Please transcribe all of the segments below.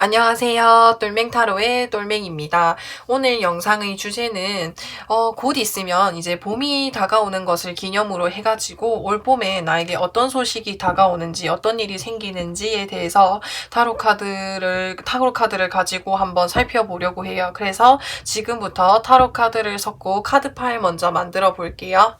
안녕하세요. 똘맹타로의 똘맹입니다. 오늘 영상의 주제는 곧 있으면 이제 봄이 다가오는 것을 기념으로 해가지고 올 봄에 나에게 어떤 소식이 다가오는지 어떤 일이 생기는지에 대해서 타로카드를 가지고 한번 살펴보려고 해요. 그래서 지금부터 타로카드를 섞고 카드 파일 먼저 만들어 볼게요.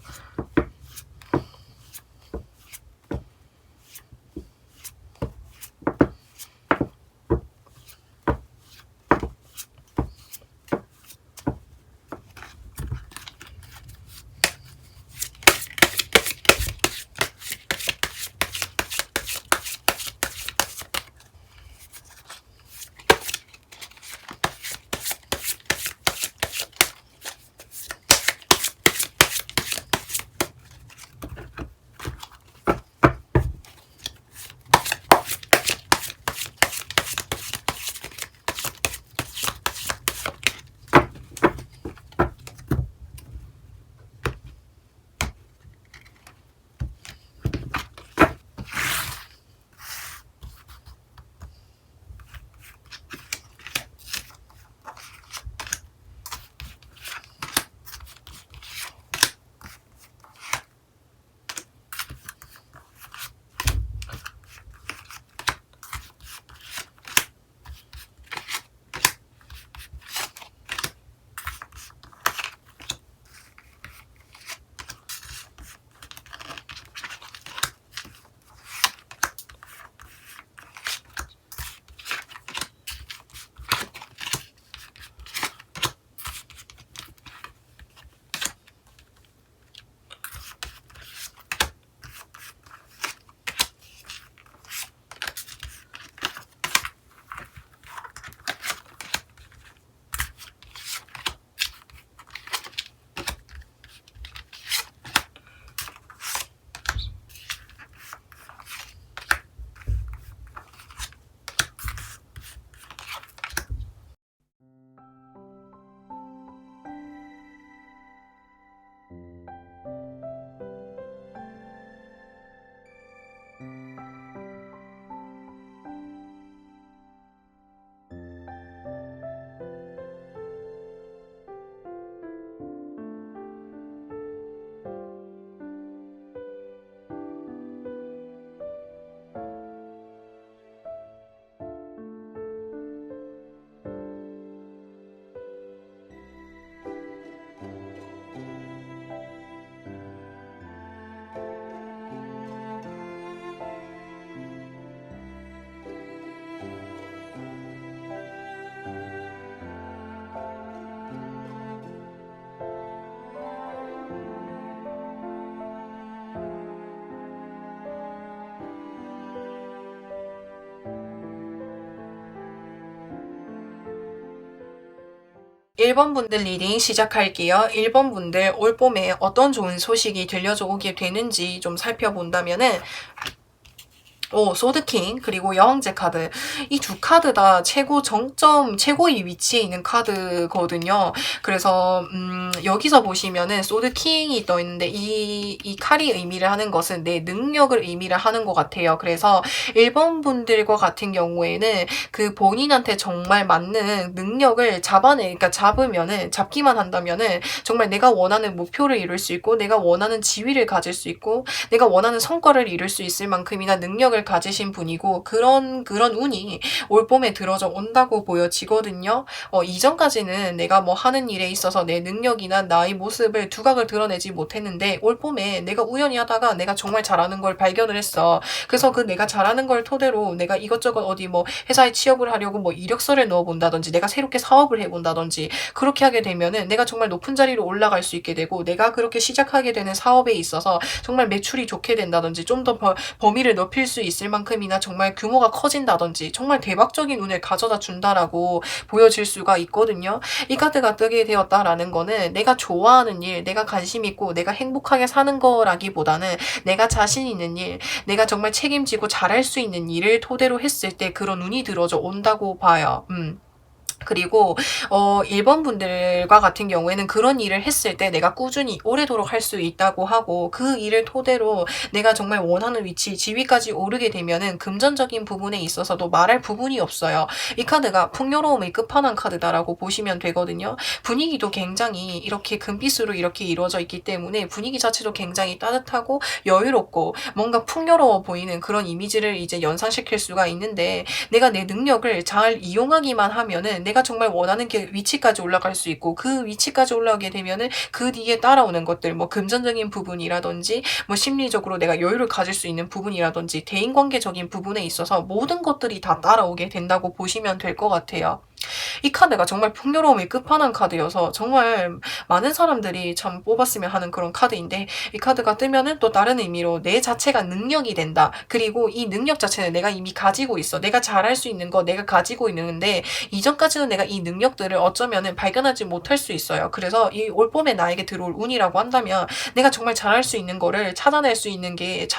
(1번) 분들 리딩 시작할게요. (1번) 분들 올 봄에 어떤 좋은 소식이 들려져 오게 되는지 좀 살펴본다면은 소드킹 그리고 여왕제 카드, 이 두 카드 다 최고 정점, 최고의 위치에 있는 카드거든요. 그래서 여기서 보시면은 소드킹이 떠 있는데 이 칼이 의미를 하는 것은 내 능력을 의미를 하는 것 같아요. 그래서 1번 분들과 같은 경우에는 그 본인한테 정말 맞는 능력을 그러니까 잡기만 한다면은 정말 내가 원하는 목표를 이룰 수 있고, 내가 원하는 지위를 가질 수 있고, 내가 원하는 성과를 이룰 수 있을 만큼이나 능력을 가지신 분이고, 그런 운이 올 봄에 들어져 온다고 보여지거든요. 이전까지는 내가 뭐 하는 일에 있어서 내 능력이나 나의 모습을 두각을 드러내지 못했는데, 올 봄에 내가 우연히 하다가 내가 정말 잘하는 걸 발견을 했어. 그래서 그 내가 잘하는 걸 토대로 내가 이것저것 어디 뭐 회사에 취업을 하려고 뭐 이력서를 넣어본다든지, 내가 새롭게 사업을 해본다든지, 그렇게 하게 되면은 내가 정말 높은 자리로 올라갈 수 있게 되고, 내가 그렇게 시작하게 되는 사업에 있어서 정말 매출이 좋게 된다든지, 좀 더 범위를 넓힐 수 있을 만큼이나 정말 규모가 커진다든지, 정말 대박적인 운을 가져다 준다라고 보여질 수가 있거든요. 이 카드가 뜨게 되었다라는 거는 내가 좋아하는 일, 내가 관심 있고 내가 행복하게 사는 거라기보다는 내가 자신 있는 일, 내가 정말 책임지고 잘할 수 있는 일을 토대로 했을 때 그런 운이 들어져 온다고 봐요. 그리고 1번 분들과 같은 경우에는 그런 일을 했을 때 내가 꾸준히 오래도록 할 수 있다고 하고, 그 일을 토대로 내가 정말 원하는 위치, 지위까지 오르게 되면은 금전적인 부분에 있어서도 말할 부분이 없어요. 이 카드가 풍요로움의 끝판왕 카드다라고 보시면 되거든요. 분위기도 굉장히 이렇게 금빛으로 이렇게 이루어져 있기 때문에 분위기 자체도 굉장히 따뜻하고 여유롭고 뭔가 풍요로워 보이는 그런 이미지를 이제 연상시킬 수가 있는데, 내가 내 능력을 잘 이용하기만 하면은 내가 정말 원하는 게 위치까지 올라갈 수 있고, 그 위치까지 올라오게 되면은 그 뒤에 따라오는 것들, 뭐 금전적인 부분이라든지 뭐 심리적으로 내가 여유를 가질 수 있는 부분이라든지 대인관계적인 부분에 있어서 모든 것들이 다 따라오게 된다고 보시면 될 것 같아요. 이 카드가 정말 풍요로움이 끝판왕 카드여서 정말 많은 사람들이 참 뽑았으면 하는 그런 카드인데, 이 카드가 뜨면은 또 다른 의미로 내 자체가 능력이 된다. 그리고 이 능력 자체는 내가 이미 가지고 있어. 내가 잘할 수 있는 거 내가 가지고 있는데, 이전까지는 내가 이 능력들을 어쩌면은 발견하지 못할 수 있어요. 그래서 이 올봄에 나에게 들어올 운이라고 한다면, 내가 정말 잘할 수 있는 거를 찾아낼 수 있는 게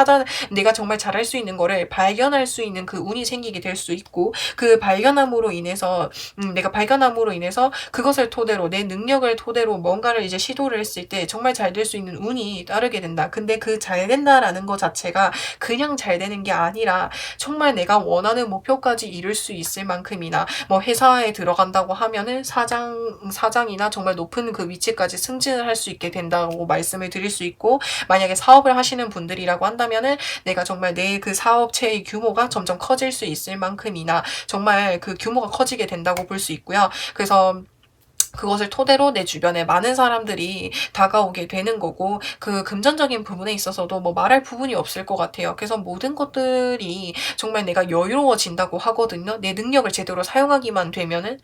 내가 정말 잘할 수 있는 거를 발견할 수 있는 그 운이 생기게 될 수 있고, 그 발견함으로 인해서 내가 발견함으로 인해서 그것을 토대로 내 능력을 토대로 뭔가를 이제 시도를 했을 때 정말 잘 될 수 있는 운이 따르게 된다. 근데 그 잘 된다라는 것 자체가 그냥 잘 되는 게 아니라 정말 내가 원하는 목표까지 이룰 수 있을 만큼이나, 뭐 회사에 들어간다고 하면은 사장이나 정말 높은 그 위치까지 승진을 할 수 있게 된다고 말씀을 드릴 수 있고, 만약에 사업을 하시는 분들이라고 한다면은 내가 정말 내 그 사업체의 규모가 점점 커질 수 있을 만큼이나 정말 그 규모가 커지게 된다고 볼 수 있고요. 그래서 그것을 토대로 내 주변에 많은 사람들이 다가오게 되는 거고, 그 금전적인 부분에 있어서도 뭐 말할 부분이 없을 것 같아요. 그래서 모든 것들이 정말 내가 여유로워진다고 하거든요. 내 능력을 제대로 사용하기만 되면은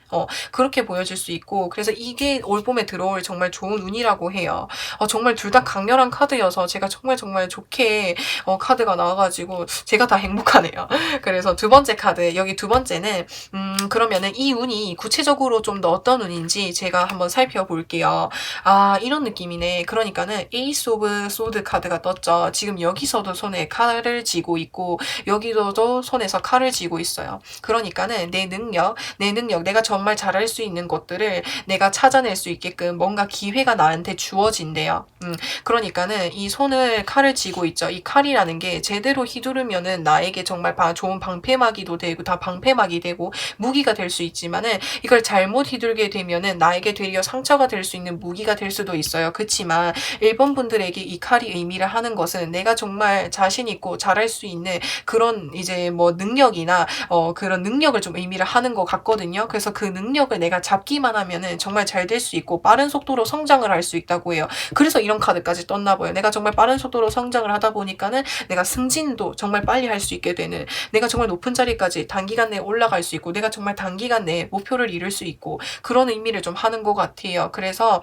그렇게 보여질 수 있고, 그래서 이게 올봄에 들어올 정말 좋은 운이라고 해요. 정말 둘 다 강렬한 카드여서 제가 정말 좋게 카드가 나와가지고 제가 다 행복하네요. 그래서 두 번째 카드, 여기 두 번째는 그러면은 이 운이 구체적으로 좀 더 어떤 운인지 제가 한번 살펴볼게요. 이런 느낌이네. 그러니까는 에이스 오브 소드 카드가 떴죠. 지금 여기서도 손에 칼을 쥐고 있고, 여기서도 손에서 칼을 쥐고 있어요. 그러니까는 내 능력, 내가 정말 잘할 수 있는 것들을 내가 찾아낼 수 있게끔 뭔가 기회가 나한테 주어진대요. 그러니까는 이 손을 칼을 쥐고 있죠. 이 칼이라는 게 제대로 휘두르면은 나에게 정말 좋은 방패막이도 되고, 다 방패막이 되고 무기가 될 수 있지만은, 이걸 잘못 휘둘게 되면은 나에게 되려 상처가 될 수 있는 무기가 될 수도 있어요. 그치만 1번 분들에게 이 칼이 의미를 하는 것은 내가 정말 자신 있고 잘할 수 있는 그런 이제 뭐 능력이나 그런 능력을 좀 의미를 하는 것 같거든요. 그래서 그 능력을 내가 잡기만 하면은 정말 잘 될 수 있고 빠른 속도로 성장을 할 수 있다고 해요. 그래서 이런 카드까지 떴나 봐요. 내가 정말 빠른 속도로 성장을 하다 보니까는 내가 승진도 정말 빨리 할 수 있게 되는, 내가 정말 높은 자리까지 단기간 내에 올라갈 수 있고, 내가 정말 단기간 내에 목표를 이룰 수 있고, 그런 의미를 좀 하는 것 같아요. 그래서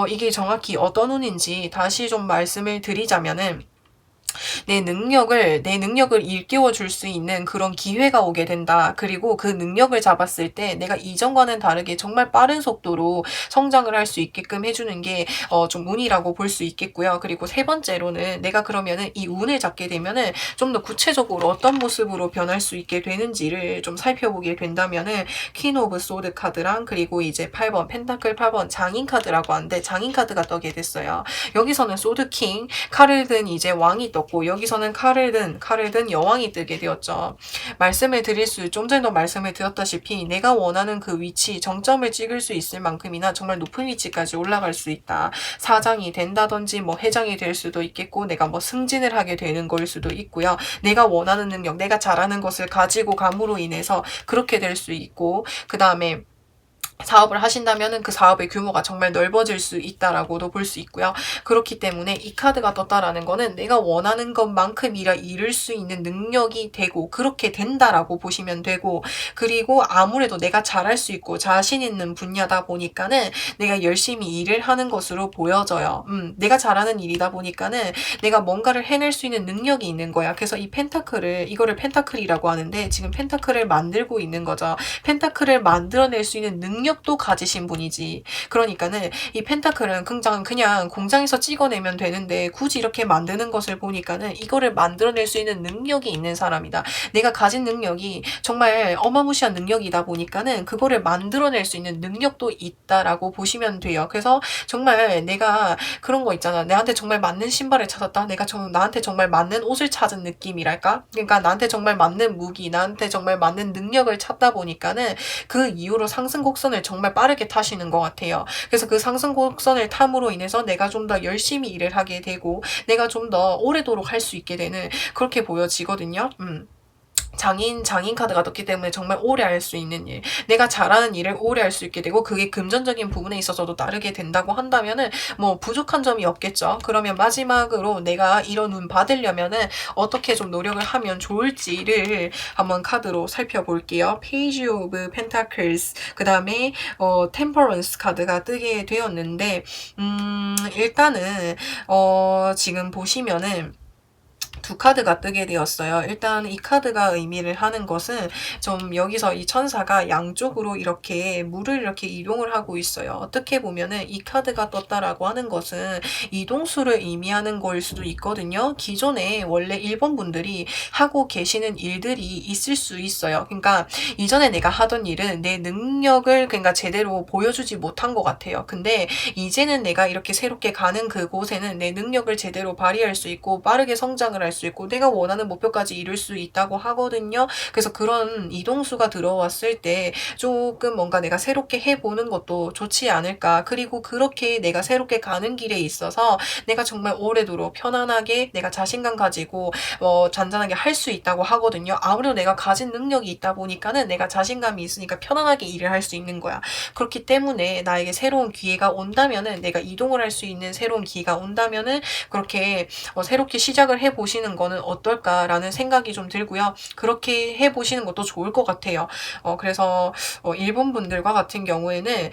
이게 정확히 어떤 운인지 다시 좀 말씀을 드리자면은, 내 능력을 일깨워 줄 수 있는 그런 기회가 오게 된다. 그리고 그 능력을 잡았을 때 내가 이전과는 다르게 정말 빠른 속도로 성장을 할 수 있게끔 해주는 게 좀 운이라고 볼 수 있겠고요. 그리고 세 번째로는 내가 그러면은 이 운을 잡게 되면은 좀 더 구체적으로 어떤 모습으로 변할 수 있게 되는지를 좀 살펴보게 된다면은, 퀸 오브 소드 카드랑 그리고 이제 8번 펜타클 8번 장인 카드라고 하는데, 장인 카드가 떠게 됐어요. 여기서는 소드 킹, 칼을 든 이제 왕이 떴고, 여기서는 칼을 든 여왕이 뜨게 되었죠. 좀 전에도 말씀을 드렸다시피 내가 원하는 그 위치, 정점을 찍을 수 있을 만큼이나 정말 높은 위치까지 올라갈 수 있다. 사장이 된다든지 뭐 회장이 될 수도 있겠고, 내가 뭐 승진을 하게 되는 걸 수도 있고요. 내가 원하는 능력, 내가 잘하는 것을 가지고 감으로 인해서 그렇게 될 수 있고, 그 다음에 사업을 하신다면은 그 사업의 규모가 정말 넓어질 수 있다라고도 볼 수 있고요. 그렇기 때문에 이 카드가 떴다라는 거는 내가 원하는 것만큼이라 이룰 수 있는 능력이 되고, 그렇게 된다라고 보시면 되고, 그리고 아무래도 내가 잘할 수 있고 자신 있는 분야다 보니까는 내가 열심히 일을 하는 것으로 보여져요. 내가 잘하는 일이다 보니까는 내가 뭔가를 해낼 수 있는 능력이 있는 거야. 그래서 이거를 펜타클이라고 하는데, 지금 펜타클을 만들고 있는 거죠. 펜타클을 만들어낼 수 있는 능력 능력도 가지신 분이지. 그러니까는 이 펜타클은 그냥 공장에서 찍어내면 되는데 굳이 이렇게 만드는 것을 보니까는 이거를 만들어낼 수 있는 능력이 있는 사람이다. 내가 가진 능력이 정말 어마무시한 능력이다 보니까는 그거를 만들어낼 수 있는 능력도 있다라고 보시면 돼요. 그래서 정말 내가 그런 거 있잖아. 나한테 정말 맞는 신발을 찾았다. 나한테 정말 맞는 옷을 찾은 느낌이랄까? 그러니까 나한테 정말 맞는 무기, 나한테 정말 맞는 능력을 찾다 보니까는 그 이후로 상승 곡선을 정말 빠르게 타시는 것 같아요. 그래서 그 상승 곡선을 탐으로 인해서 내가 좀 더 열심히 일을 하게 되고 내가 좀 더 오래도록 할 수 있게 되는 그렇게 보여지거든요. 장인 카드가 떴기 때문에 정말 오래 할 수 있는 일, 내가 잘하는 일을 오래 할 수 있게 되고 그게 금전적인 부분에 있어서도 따르게 된다고 한다면은 뭐 부족한 점이 없겠죠. 그러면 마지막으로 내가 이런 운 받으려면은 어떻게 좀 노력을 하면 좋을지를 한번 카드로 살펴볼게요. Page of Pentacles, 그 다음에 Temperance 카드가 뜨게 되었는데 일단은 지금 보시면은 두 카드가 뜨게 되었어요. 일단 이 카드가 의미를 하는 것은 좀 여기서 이 천사가 양쪽으로 이렇게 물을 이렇게 이동을 하고 있어요. 어떻게 보면은 이 카드가 떴다라고 하는 것은 이동수를 의미하는 거일 수도 있거든요. 기존에 원래 일본 분들이 하고 계시는 일들이 있을 수 있어요. 그러니까 이전에 내가 하던 일은 내 능력을 그러니까 제대로 보여주지 못한 것 같아요. 근데 이제는 내가 이렇게 새롭게 가는 그곳에는 내 능력을 제대로 발휘할 수 있고 빠르게 성장을 할 수 있고 내가 원하는 목표까지 이룰 수 있다고 하거든요. 그래서 그런 이동수가 들어왔을 때 조금 뭔가 내가 새롭게 해보는 것도 좋지 않을까. 그리고 그렇게 내가 새롭게 가는 길에 있어서 내가 정말 오래도록 편안하게 내가 자신감 가지고 잔잔하게 할 수 있다고 하거든요. 아무래도 내가 가진 능력이 있다 보니까는 내가 자신감이 있으니까 편안하게 일을 할 수 있는 거야. 그렇기 때문에 나에게 새로운 기회가 온다면은 내가 이동을 할 수 있는 새로운 기회가 온다면은 그렇게 새롭게 시작을 해보시는 거는 어떨까라는 생각이 좀 들고요. 그렇게 해보시는 것도 좋을 것 같아요. 그래서 일본 분들과 같은 경우에는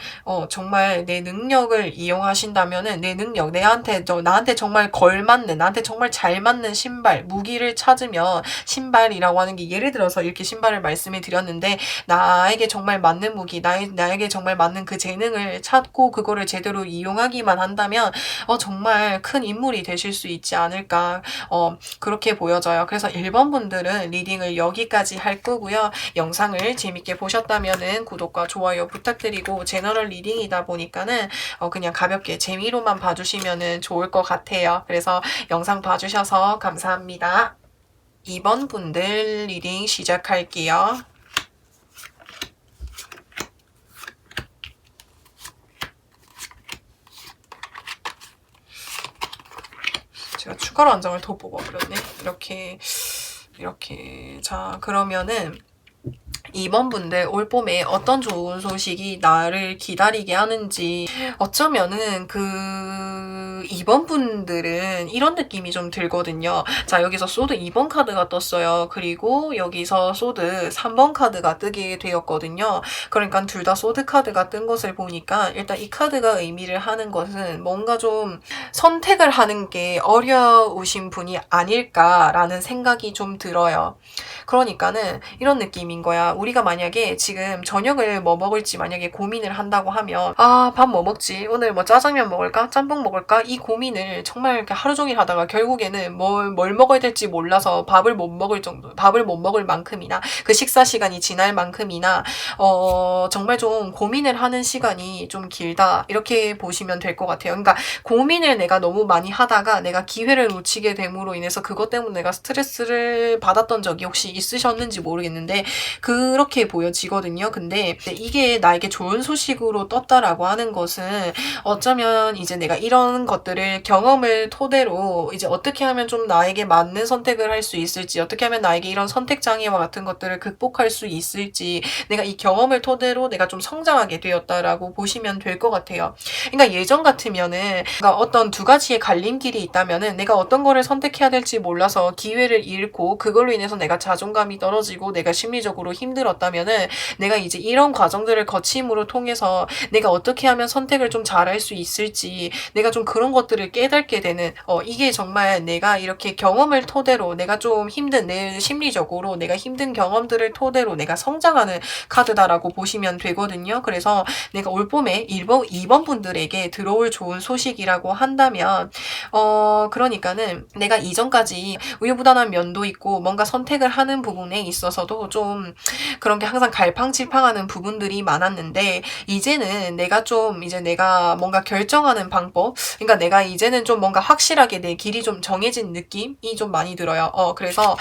정말 내 능력을 이용하신다면은 내 능력, 나한테 정말 걸맞는, 나한테 정말 잘 맞는 신발, 무기를 찾으면 신발이라고 하는 게 예를 들어서 이렇게 신발을 말씀해 드렸는데 나에게 정말 맞는 무기, 나에게 정말 맞는 그 재능을 찾고 그거를 제대로 이용하기만 한다면 정말 큰 인물이 되실 수 있지 않을까. 그렇게 보여져요. 그래서 1번 분들은 리딩을 여기까지 할 거고요. 영상을 재밌게 보셨다면은 구독과 좋아요 부탁드리고 제너럴 리딩이다 보니까는 그냥 가볍게 재미로만 봐주시면은 좋을 것 같아요. 그래서 영상 봐주셔서 감사합니다. 2번 분들 리딩 시작할게요. 제가 추가로 한 장을 더 뽑아버렸네. 이렇게. 자, 그러면은 2번 분들 올 봄에 어떤 좋은 소식이 나를 기다리게 하는지 어쩌면은 2번 분들은 이런 느낌이 좀 들거든요. 자, 여기서 소드 2번 카드가 떴어요. 그리고 여기서 소드 3번 카드가 뜨게 되었거든요. 그러니까 둘 다 소드 카드가 뜬 것을 보니까 일단 이 카드가 의미를 하는 것은 뭔가 좀 선택을 하는 게 어려우신 분이 아닐까라는 생각이 좀 들어요. 그러니까는 이런 느낌인 거야. 우리가 만약에 지금 저녁을 뭐 먹을지 만약에 고민을 한다고 하면 밥 뭐 먹지? 오늘 뭐 짜장면 먹을까? 짬뽕 먹을까? 이 고민을 정말 이렇게 하루 종일 하다가 결국에는 뭘 먹어야 될지 몰라서 밥을 못 먹을 만큼이나 그 식사 시간이 지날 만큼이나 정말 좀 고민을 하는 시간이 좀 길다. 이렇게 보시면 될 것 같아요. 그러니까 고민을 내가 너무 많이 하다가 내가 기회를 놓치게 됨으로 인해서 그것 때문에 내가 스트레스를 받았던 적이 혹시 있으셨는지 모르겠는데 그렇게 보여지거든요. 근데 이게 나에게 좋은 소식으로 떴다라고 하는 것은 어쩌면 이제 내가 이런 것들을 경험을 토대로 이제 어떻게 하면 좀 나에게 맞는 선택을 할 수 있을지, 어떻게 하면 나에게 이런 선택 장애와 같은 것들을 극복할 수 있을지, 내가 이 경험을 토대로 내가 좀 성장하게 되었다라고 보시면 될 것 같아요. 그러니까 예전 같으면은 그러니까 어떤 두 가지의 갈림길이 있다면은 내가 어떤 거를 선택해야 될지 몰라서 기회를 잃고 그걸로 인해서 내가 자존감이 떨어지고 내가 심리적으로 힘들어 힘들었다면은 내가 이제 이런 과정들을 거침으로 통해서 내가 어떻게 하면 선택을 좀 잘할 수 있을지 내가 좀 그런 것들을 깨닫게 되는 이게 정말 내가 이렇게 경험을 토대로 내가 좀 힘든 내 심리적으로 내가 힘든 경험들을 토대로 내가 성장하는 카드다라고 보시면 되거든요. 그래서 내가 올 봄에 2번 분들에게 들어올 좋은 소식이라고 한다면 그러니까는 내가 이전까지 우유부단한 면도 있고 뭔가 선택을 하는 부분에 있어서도 좀 그런 게 항상 갈팡질팡하는 부분들이 많았는데 이제는 내가 뭔가 결정하는 방법 그러니까 내가 이제는 좀 뭔가 확실하게 내 길이 좀 정해진 느낌이 좀 많이 들어요. 그래서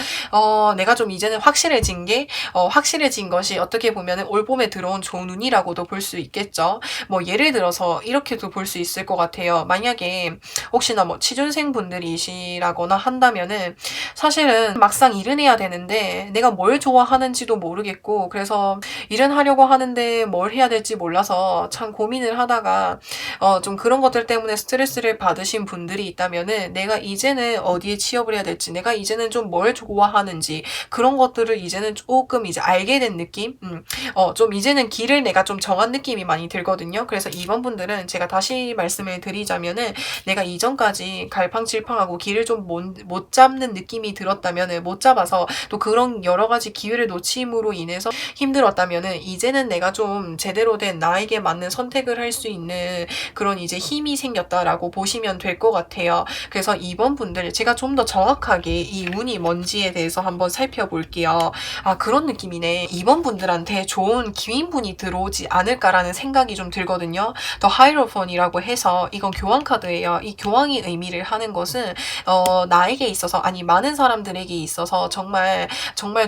내가 좀 이제는 확실해진 것이 어떻게 보면은 올 봄에 들어온 좋은 운이라고도 볼 수 있겠죠. 뭐 예를 들어서 이렇게도 볼 수 있을 것 같아요. 만약에 혹시나 뭐 취준생 분들이시라거나 한다면은 사실은 막상 일은 해야 되는데 내가 뭘 좋아하는지도 모르겠고 그래서 일은 하려고 하는데 뭘 해야 될지 몰라서 참 고민을 하다가 좀 그런 것들 때문에 스트레스를 받으신 분들이 있다면은 내가 이제는 어디에 취업을 해야 될지 내가 이제는 좀 뭘 좋아하는지 그런 것들을 이제는 조금 이제 알게 된 느낌? 좀 이제는 길을 내가 좀 정한 느낌이 많이 들거든요. 그래서 이번 분들은 제가 다시 말씀을 드리자면은 내가 이전까지 갈팡질팡하고 길을 좀 못 잡는 느낌이 들었다면은 못 잡아서 또 그런 여러 가지 기회를 놓침으로 인해서 힘들었다면은 이제는 내가 좀 제대로 된 나에게 맞는 선택을 할 수 있는 그런 이제 힘이 생겼다라고 보시면 될 것 같아요. 그래서 이번 분들 제가 좀 더 정확하게 이 운이 뭔지에 대해서 한번 살펴볼게요. 그런 느낌이네. 이번 분들한테 좋은 기인분이 들어오지 않을까라는 생각이 좀 들거든요. 더 하이로폰이라고 해서 이건 교황 카드예요. 이 교황이 의미를 하는 것은 나에게 있어서 아니 많은 사람들에게 있어서 정말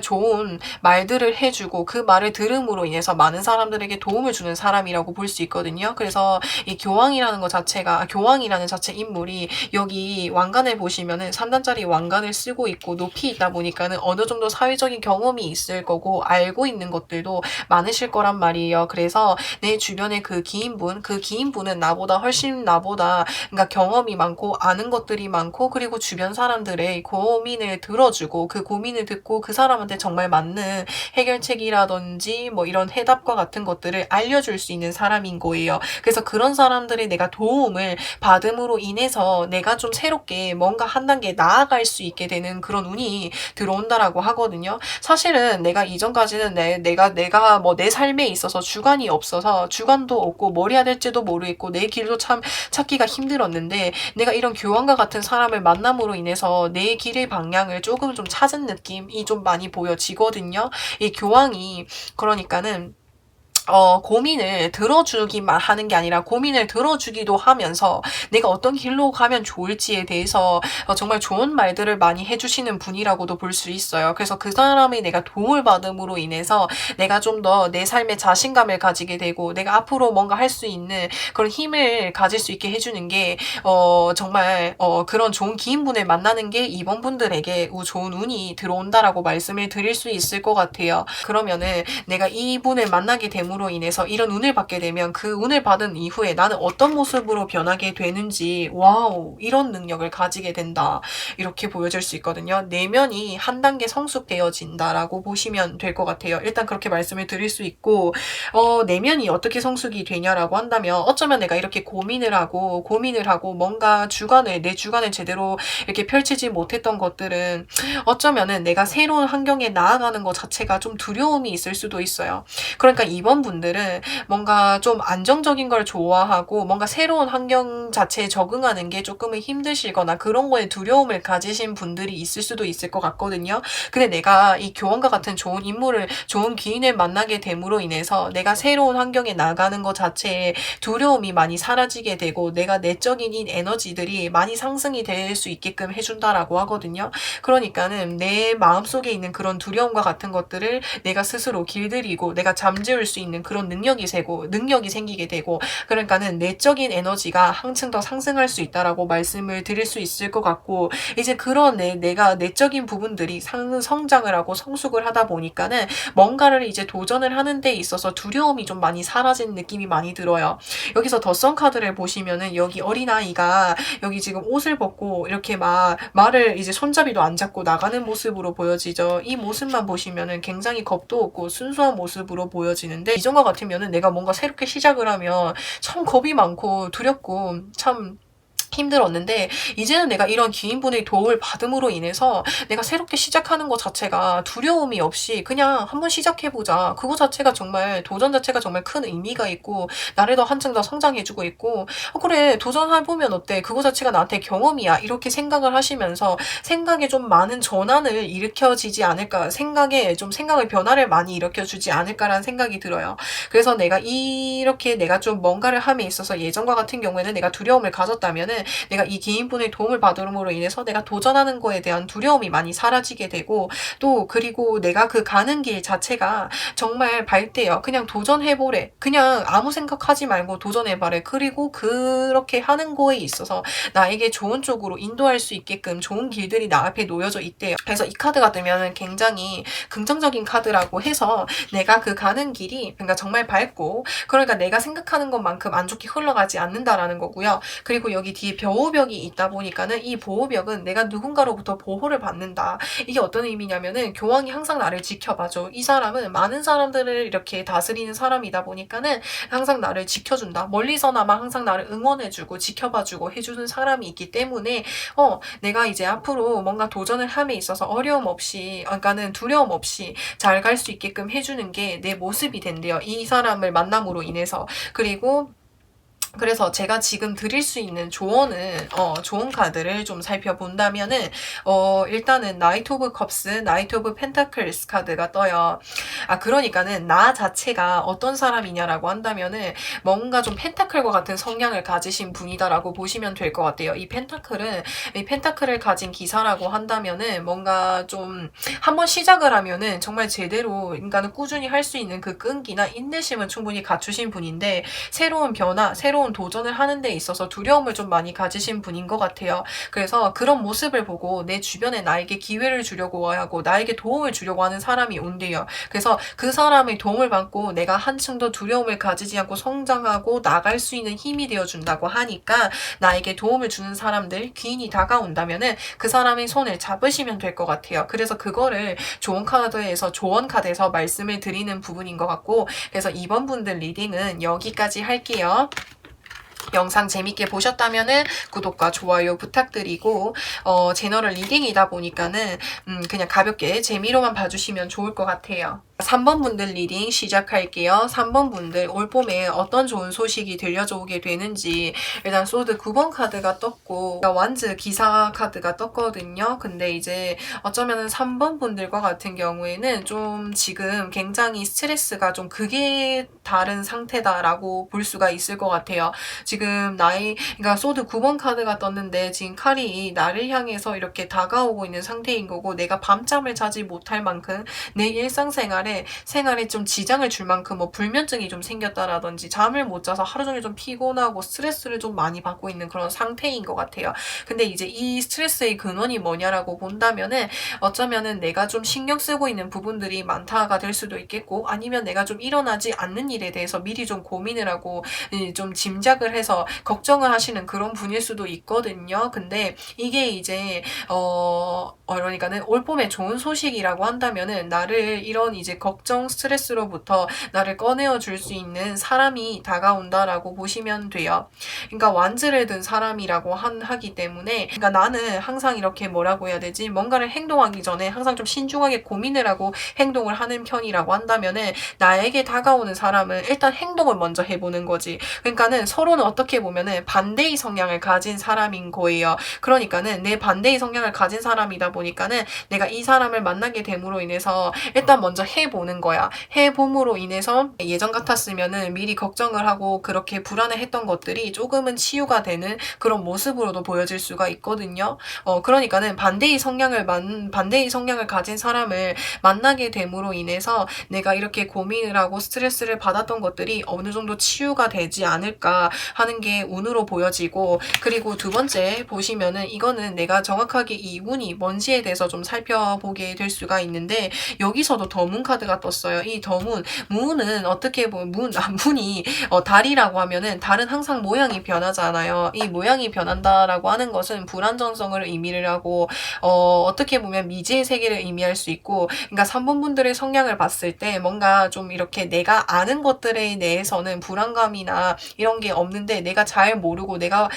좋은 말들을 해주고 그 말을 들음으로 인해서 많은 사람들에게 도움을 주는 사람이라고 볼 수 있거든요. 그래서 이 교황이라는 것 자체가 교황이라는 자체 인물이 여기 왕관을 보시면은 3단짜리 왕관을 쓰고 있고 높이 있다 보니까는 어느 정도 사회적인 경험이 있을 거고 알고 있는 것들도 많으실 거란 말이에요. 그래서 내 주변에 그 기인분은 나보다 그러니까 경험이 많고 아는 것들이 많고 그리고 주변 사람들의 고민을 들어주고 그 고민을 듣고 그 사람한테 정말 맞는 해결책이라든지 뭐 이런 해답과 같은 것들을 알려줄 수 있는 사람인 거예요. 그래서 그런 사람들이 내가 도움을 받음으로 인해서 내가 좀 새롭게 뭔가 한 단계 나아갈 수 있게 되는 그런 운이 들어온다라고 하거든요. 사실은 내가 이전까지는 내가 뭐 내 삶에 있어서 주관이 없어서 주관도 없고 뭘 해야 될지도 모르겠고 내 길도 참 찾기가 힘들었는데 내가 이런 교황과 같은 사람을 만남으로 인해서 내 길의 방향을 조금 좀 찾은 느낌이 좀 많이 보여지거든요. 이 교황이 그러니까는 고민을 들어주기만 하는 게 아니라 고민을 들어주기도 하면서 내가 어떤 길로 가면 좋을지에 대해서 정말 좋은 말들을 많이 해주시는 분이라고도 볼 수 있어요. 그래서 그 사람이 내가 도움을 받음으로 인해서 내가 좀 더 내 삶에 자신감을 가지게 되고 내가 앞으로 뭔가 할 수 있는 그런 힘을 가질 수 있게 해주는 게 정말 그런 좋은 기인분을 만나는 게 이번 분들에게 좋은 운이 들어온다라고 말씀을 드릴 수 있을 것 같아요. 그러면은 내가 이분을 만나게 됨으로 인해서 이런 운을 받게 되면 그 운을 받은 이후에 나는 어떤 모습으로 변하게 되는지 와우 이런 능력을 가지게 된다 이렇게 보여질 수 있거든요. 내면이 한 단계 성숙되어진다라고 보시면 될 것 같아요. 일단 그렇게 말씀을 드릴 수 있고 내면이 어떻게 성숙이 되냐라고 한다면 어쩌면 내가 이렇게 고민을 하고 뭔가 내 주관을 제대로 이렇게 펼치지 못했던 것들은 어쩌면은 내가 새로운 환경에 나아가는 것 자체가 좀 두려움이 있을 수도 있어요. 그러니까 이번 분들은 뭔가 좀 안정적인 걸 좋아하고 뭔가 새로운 환경 자체에 적응하는 게 조금은 힘드시거나 그런 거에 두려움을 가지신 분들이 있을 수도 있을 것 같거든요. 근데 내가 이 교황과 같은 좋은 기인을 만나게 됨으로 인해서 내가 새로운 환경에 나가는 것 자체에 두려움이 많이 사라지게 되고 내가 내적인 에너지들이 많이 상승이 될 수 있게끔 해준다라고 하거든요. 그러니까는 내 마음속에 있는 그런 두려움과 같은 것들을 내가 스스로 길들이고 내가 잠재울 수 있는 있는 그런 능력이 생기게 되고, 그러니까는 내적인 에너지가 한층 더 상승할 수 있다라고 말씀을 드릴 수 있을 것 같고, 이제 그런 내가 내적인 부분들이 성장을 하고 성숙을 하다 보니까는 뭔가를 이제 도전을 하는 데 있어서 두려움이 좀 많이 사라진 느낌이 많이 들어요. 여기서 덧선 카드를 보시면은 여기 어린아이가 여기 지금 옷을 벗고 이렇게 막 말을 이제 손잡이도 안 잡고 나가는 모습으로 보여지죠. 이 모습만 보시면은 굉장히 겁도 없고 순수한 모습으로 보여지는데, 이전과 같으면은 내가 뭔가 새롭게 시작을 하면 참 겁이 많고 두렵고 참 힘들었는데, 이제는 내가 이런 기인분의 도움을 받음으로 인해서 내가 새롭게 시작하는 것 자체가 두려움이 없이 그냥 한번 시작해보자. 그거 자체가 정말, 도전 자체가 정말 큰 의미가 있고 나를 더 한층 더 성장해주고 있고, 그래 도전해보면 어때? 그거 자체가 나한테 경험이야. 이렇게 생각을 하시면서 생각에 좀 많은 전환을 일으켜지지 않을까, 생각의 변화를 많이 일으켜주지 않을까라는 생각이 들어요. 그래서 내가 좀 뭔가를 함에 있어서 예전과 같은 경우에는 내가 두려움을 가졌다면은 내가 이 기인분의 도움을 받음으로 인해서 내가 도전하는 거에 대한 두려움이 많이 사라지게 되고, 또 그리고 내가 그 가는 길 자체가 정말 밝대요. 그냥 도전해보래. 그냥 아무 생각하지 말고 도전해봐래. 그리고 그렇게 하는 거에 있어서 나에게 좋은 쪽으로 인도할 수 있게끔 좋은 길들이 나 앞에 놓여져 있대요. 그래서 이 카드가 뜨면 굉장히 긍정적인 카드라고 해서 내가 그 가는 길이 그러니까 정말 밝고, 그러니까 내가 생각하는 것만큼 안 좋게 흘러가지 않는다라는 거고요. 그리고 여기 뒤에 보호벽이 있다 보니까는 이 보호벽은 내가 누군가로부터 보호를 받는다. 이게 어떤 의미냐면은 교황이 항상 나를 지켜봐줘. 이 사람은 많은 사람들을 이렇게 다스리는 사람이다 보니까는 항상 나를 지켜준다. 멀리서나마 항상 나를 응원해주고 지켜봐주고 해주는 사람이 있기 때문에 내가 이제 앞으로 뭔가 도전을 함에 있어서 어려움 없이, 그러니까는 두려움 없이 잘 갈 수 있게끔 해주는 게 내 모습이 된대요. 이 사람을 만남으로 인해서. 그래서 제가 지금 드릴 수 있는 조언은 좋은 카드를 좀 살펴본다면은 일단은 나이트 오브 컵스, 나이트 오브 펜타클스 카드가 떠요. 그러니까는 나 자체가 어떤 사람이냐라고 한다면은 뭔가 좀 펜타클과 같은 성향을 가지신 분이다라고 보시면 될 것 같아요. 이 펜타클을 가진 기사라고 한다면은 뭔가 좀 한번 시작을 하면은 정말 제대로 인간은 꾸준히 할 수 있는 그 끈기나 인내심은 충분히 갖추신 분인데, 새로운 변화, 새로운 도전을 하는 데 있어서 두려움을 좀 많이 가지신 분인 것 같아요. 그래서 그런 모습을 보고 내 주변에 나에게 기회를 주려고 하고 나에게 도움을 주려고 하는 사람이 온대요. 그래서 그 사람의 도움을 받고 내가 한층 더 두려움을 가지지 않고 성장하고 나갈 수 있는 힘이 되어준다고 하니까, 나에게 도움을 주는 사람들, 귀인이 다가온다면은 그 사람의 손을 잡으시면 될 것 같아요. 그래서 그거를 조언 카드에서 말씀을 드리는 부분인 것 같고, 그래서 이번 분들 리딩은 여기까지 할게요. 영상 재밌게 보셨다면은 구독과 좋아요 부탁드리고, 제너럴 리딩이다 보니까는 그냥 가볍게 재미로만 봐주시면 좋을 것 같아요. 3번 분들 리딩 시작할게요. 3번 분들 올봄에 어떤 좋은 소식이 들려져 오게 되는지. 일단 소드 9번 카드가 떴고 완즈 기사 카드가 떴거든요. 근데 이제 어쩌면은 3번 분들과 같은 경우에는 좀 지금 굉장히 스트레스가 좀 극에 다른 상태다라고 볼 수가 있을 것 같아요. 지금 그러니까 소드 9번 카드가 떴는데 지금 칼이 나를 향해서 이렇게 다가오고 있는 상태인 거고, 내가 밤잠을 자지 못할 만큼 내 일상생활에 좀 지장을 줄 만큼 불면증이 좀 생겼다라든지 잠을 못 자서 하루 종일 좀 피곤하고 스트레스를 좀 많이 받고 있는 그런 상태인 것 같아요. 근데 이제 이 스트레스의 근원이 뭐냐라고 본다면은 어쩌면은 내가 좀 신경 쓰고 있는 부분들이 많다가 될 수도 있겠고, 아니면 내가 좀 일어나지 않는 일에 대해서 미리 좀 고민을 하고 좀 짐작을 해서 걱정을 하시는 그런 분일 수도 있거든요. 근데 이게 이제 그러니까는 올봄에 좋은 소식이라고 한다면은 나를 이런 이제 걱정, 스트레스로부터 나를 꺼내어 줄 수 있는 사람이 다가온다라고 보시면 돼요. 그러니까 완즈를 든 사람이라고 하기 때문에, 그러니까 나는 항상 이렇게 뭐라고 해야 되지? 뭔가를 행동하기 전에 항상 좀 신중하게 고민을 하고 행동을 하는 편이라고 한다면은, 나에게 다가오는 사람은 일단 행동을 먼저 해보는 거지. 그러니까는 서로는 어떻게 보면은 반대의 성향을 가진 사람인 거예요. 그러니까는 내 반대의 성향을 가진 사람이다 보니까는 내가 이 사람을 만나게 됨으로 인해서 일단 먼저 해보는 거야. 해봄으로 인해서 예전 같았으면은 미리 걱정을 하고 그렇게 불안해했던 것들이 조금은 치유가 되는 그런 모습으로도 보여질 수가 있거든요. 그러니까는 반대의 성향을 가진 사람을 만나게 됨으로 인해서 내가 이렇게 고민을 하고 스트레스를 받았던 것들이 어느 정도 치유가 되지 않을까 하는 게 운으로 보여지고, 그리고 두 번째 보시면은 이거는 내가 정확하게 이 운이 뭔지에 대해서 좀 살펴보게 될 수가 있는데, 여기서도 더문 카드가 떴어요. 이 문은 어떻게 보면 문이 달이라고 하면은 달은 항상 모양이 변하잖아요. 이 모양이 변한다라고 하는 것은 불안정성을 의미를 하고 어떻게 보면 미지의 세계를 의미할 수 있고, 그러니까 3번 분들의 성향을 봤을 때 뭔가 좀 이렇게 내가 아는 것들에 대해서는 불안감이나 이런 게 없는데, 내가 잘 모르고 내가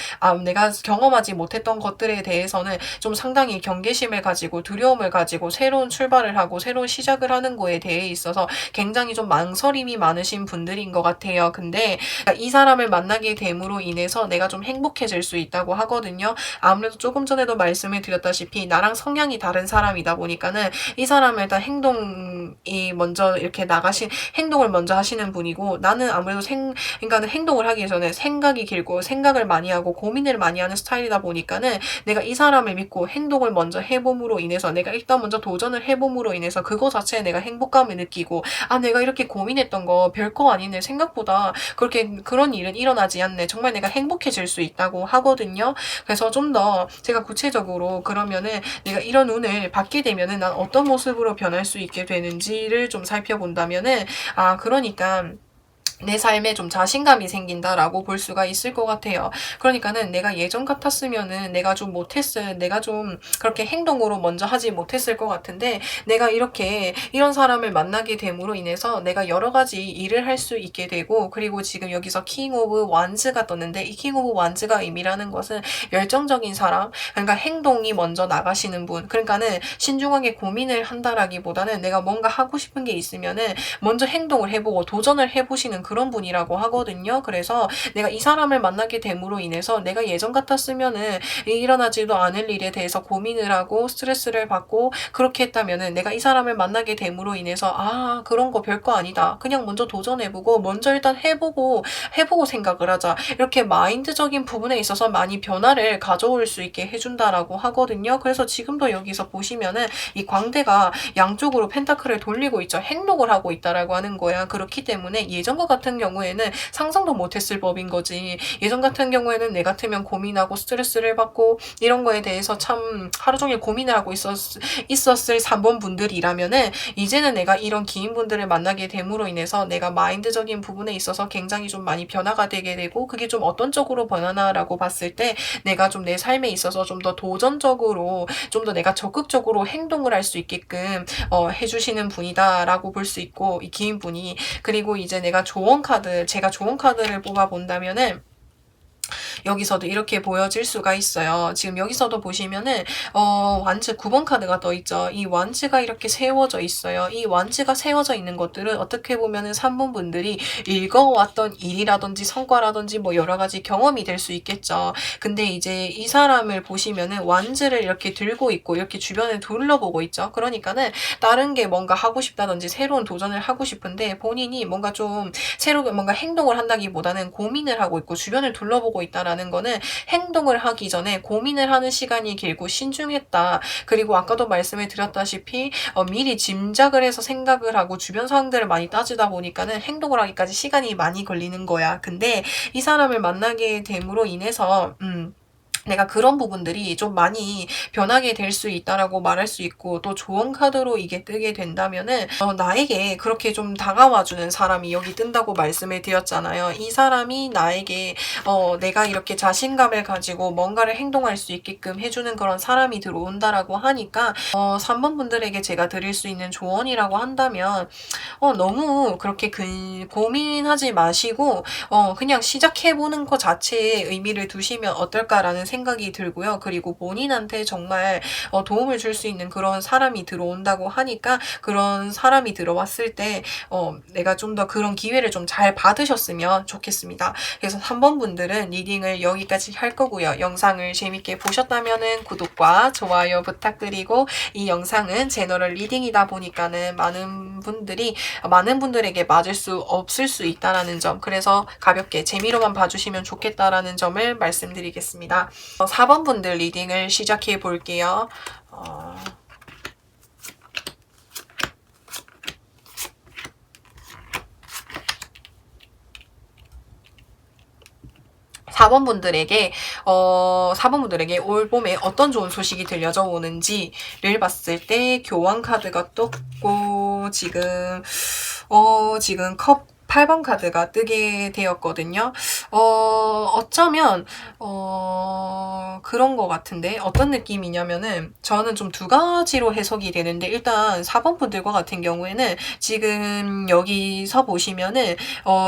경험하지 못했던 것들에 대해서는 좀 상당히 경계심을 가지고 두려움을 가지고 새로운 출발을 하고 새로운 시작을 하는 거에 대해 있어서 굉장히 좀 망설임이 많으신 분들인 것 같아요. 근데 이 사람을 만나게 됨으로 인해서 내가 좀 행복해질 수 있다고 하거든요. 아무래도 조금 전에도 말씀을 드렸다시피 나랑 성향이 다른 사람이다 보니까는 이 사람은 일단 행동이 먼저 이렇게 행동을 먼저 하시는 분이고, 나는 아무래도 그러니까는 행동을 하기 전에 생각이 길고 생각을 많이 하고 고민을 많이 하는 스타일이다 보니까는 내가 이 사람을 믿고 행동을 먼저 해봄으로 인해서, 내가 일단 먼저 도전을 해봄으로 인해서 그거 자체에 내가 행복감을 느끼고, 내가 이렇게 고민했던 거 별거 아니네, 생각보다 그런 일은 일어나지 않네, 정말 내가 행복해질 수 있다고 하거든요. 그래서 좀 더 제가 구체적으로 그러면은 내가 이런 운을 받게 되면은 난 어떤 모습으로 변할 수 있게 되는지를 좀 살펴본다면은, 그러니까 내 삶에 좀 자신감이 생긴다라고 볼 수가 있을 것 같아요. 그러니까는 내가 예전 같았으면은 내가 좀 그렇게 행동으로 먼저 하지 못했을 것 같은데, 내가 이런 사람을 만나게 됨으로 인해서 내가 여러 가지 일을 할 수 있게 되고, 그리고 지금 여기서 킹 오브 완즈가 떴는데, 이 킹 오브 완즈가 의미라는 것은 열정적인 사람, 그러니까 행동이 먼저 나가시는 분, 그러니까는 신중하게 고민을 한다라기보다는 내가 뭔가 하고 싶은 게 있으면은 먼저 행동을 해보고 도전을 해보시는 그런 분이라고 하거든요. 그래서 내가 이 사람을 만나게 됨으로 인해서 내가 예전 같았으면은 일어나지도 않을 일에 대해서 고민을 하고 스트레스를 받고 그렇게 했다면은, 내가 이 사람을 만나게 됨으로 인해서 그런 거 별거 아니다, 그냥 먼저 도전해보고 먼저 일단 해보고 생각을 하자, 이렇게 마인드적인 부분에 있어서 많이 변화를 가져올 수 있게 해준다라고 하거든요. 그래서 지금도 여기서 보시면은 이 광대가 양쪽으로 펜타클을 돌리고 있죠. 행동을 하고 있다라고 하는 거야. 그렇기 때문에 예전과 같은 경우에는 상상도 못했을 법인 거지. 예전 같은 경우에는 내 같으면 고민하고 스트레스를 받고 이런 거에 대해서 참 하루 종일 고민을 하고 있었을 3번 분들이라면은, 이제는 내가 이런 기인분들을 만나게 됨으로 인해서 내가 마인드적인 부분에 있어서 굉장히 좀 많이 변화가 되게 되고, 그게 좀 어떤 쪽으로 변하나라고 봤을 때 내가 좀 내 삶에 있어서 좀 더 도전적으로, 좀 더 내가 적극적으로 행동을 할 수 있게끔 해주시는 분이다라고 볼 수 있고, 이 기인분이. 그리고 이제 제가 조언 카드를 뽑아 본다면은 여기서도 이렇게 보여질 수가 있어요. 지금 여기서도 보시면은 완즈 9번 카드가 떠 있죠. 이 완즈가 이렇게 세워져 있어요. 이 완즈가 세워져 있는 것들은 어떻게 보면은 3번 분들이 읽어왔던 일이라든지 성과라든지 뭐 여러 가지 경험이 될 수 있겠죠. 근데 이제 이 사람을 보시면은 완즈를 이렇게 들고 있고 이렇게 주변을 둘러보고 있죠. 그러니까는 다른 게 뭔가 하고 싶다든지 새로운 도전을 하고 싶은데, 본인이 뭔가 좀 새롭게 뭔가 행동을 한다기보다는 고민을 하고 있고 주변을 둘러보고 있다라는 거는, 행동을 하기 전에 고민을 하는 시간이 길고 신중했다. 그리고 아까도 말씀을 드렸다시피 미리 짐작을 해서 생각을 하고 주변 상황들을 많이 따지다 보니까는 행동을 하기까지 시간이 많이 걸리는 거야. 근데 이 사람을 만나게 됨으로 인해서 내가 그런 부분들이 좀 많이 변하게 될 수 있다라고 말할 수 있고, 또 조언 카드로 이게 뜨게 된다면은 나에게 그렇게 좀 다가와주는 사람이 여기 뜬다고 말씀을 드렸잖아요. 이 사람이 나에게 내가 이렇게 자신감을 가지고 뭔가를 행동할 수 있게끔 해주는 그런 사람이 들어온다라고 하니까 3번 분들에게 제가 드릴 수 있는 조언이라고 한다면, 너무 그렇게 고민하지 마시고 그냥 시작해보는 것 자체에 의미를 두시면 어떨까라는 생각이 생각이 들고요. 그리고 본인한테 정말 도움을 줄 수 있는 그런 사람이 들어온다고 하니까 그런 사람이 들어왔을 때 내가 좀 더 그런 기회를 좀 잘 받으셨으면 좋겠습니다. 그래서 3번 분들은 리딩을 여기까지 할 거고요. 영상을 재밌게 보셨다면 구독과 좋아요 부탁드리고, 이 영상은 제너럴 리딩이다 보니까는 많은 분들에게 맞을 수 없을 수 있다라는 점, 그래서 가볍게 재미로만 봐주시면 좋겠다라는 점을 말씀드리겠습니다. 4번 분들 리딩을 시작해 볼게요. 4번 분들에게 올 봄에 어떤 좋은 소식이 들려져 오는지를 봤을 때 교환 카드가 떴고, 지금 컵 8번 카드가 뜨게 되었거든요. 어쩌면 그런 것 같은데, 어떤 느낌이냐면은 저는 좀 두 가지로 해석이 되는데, 일단 4번 분들과 같은 경우에는 지금 여기서 보시면은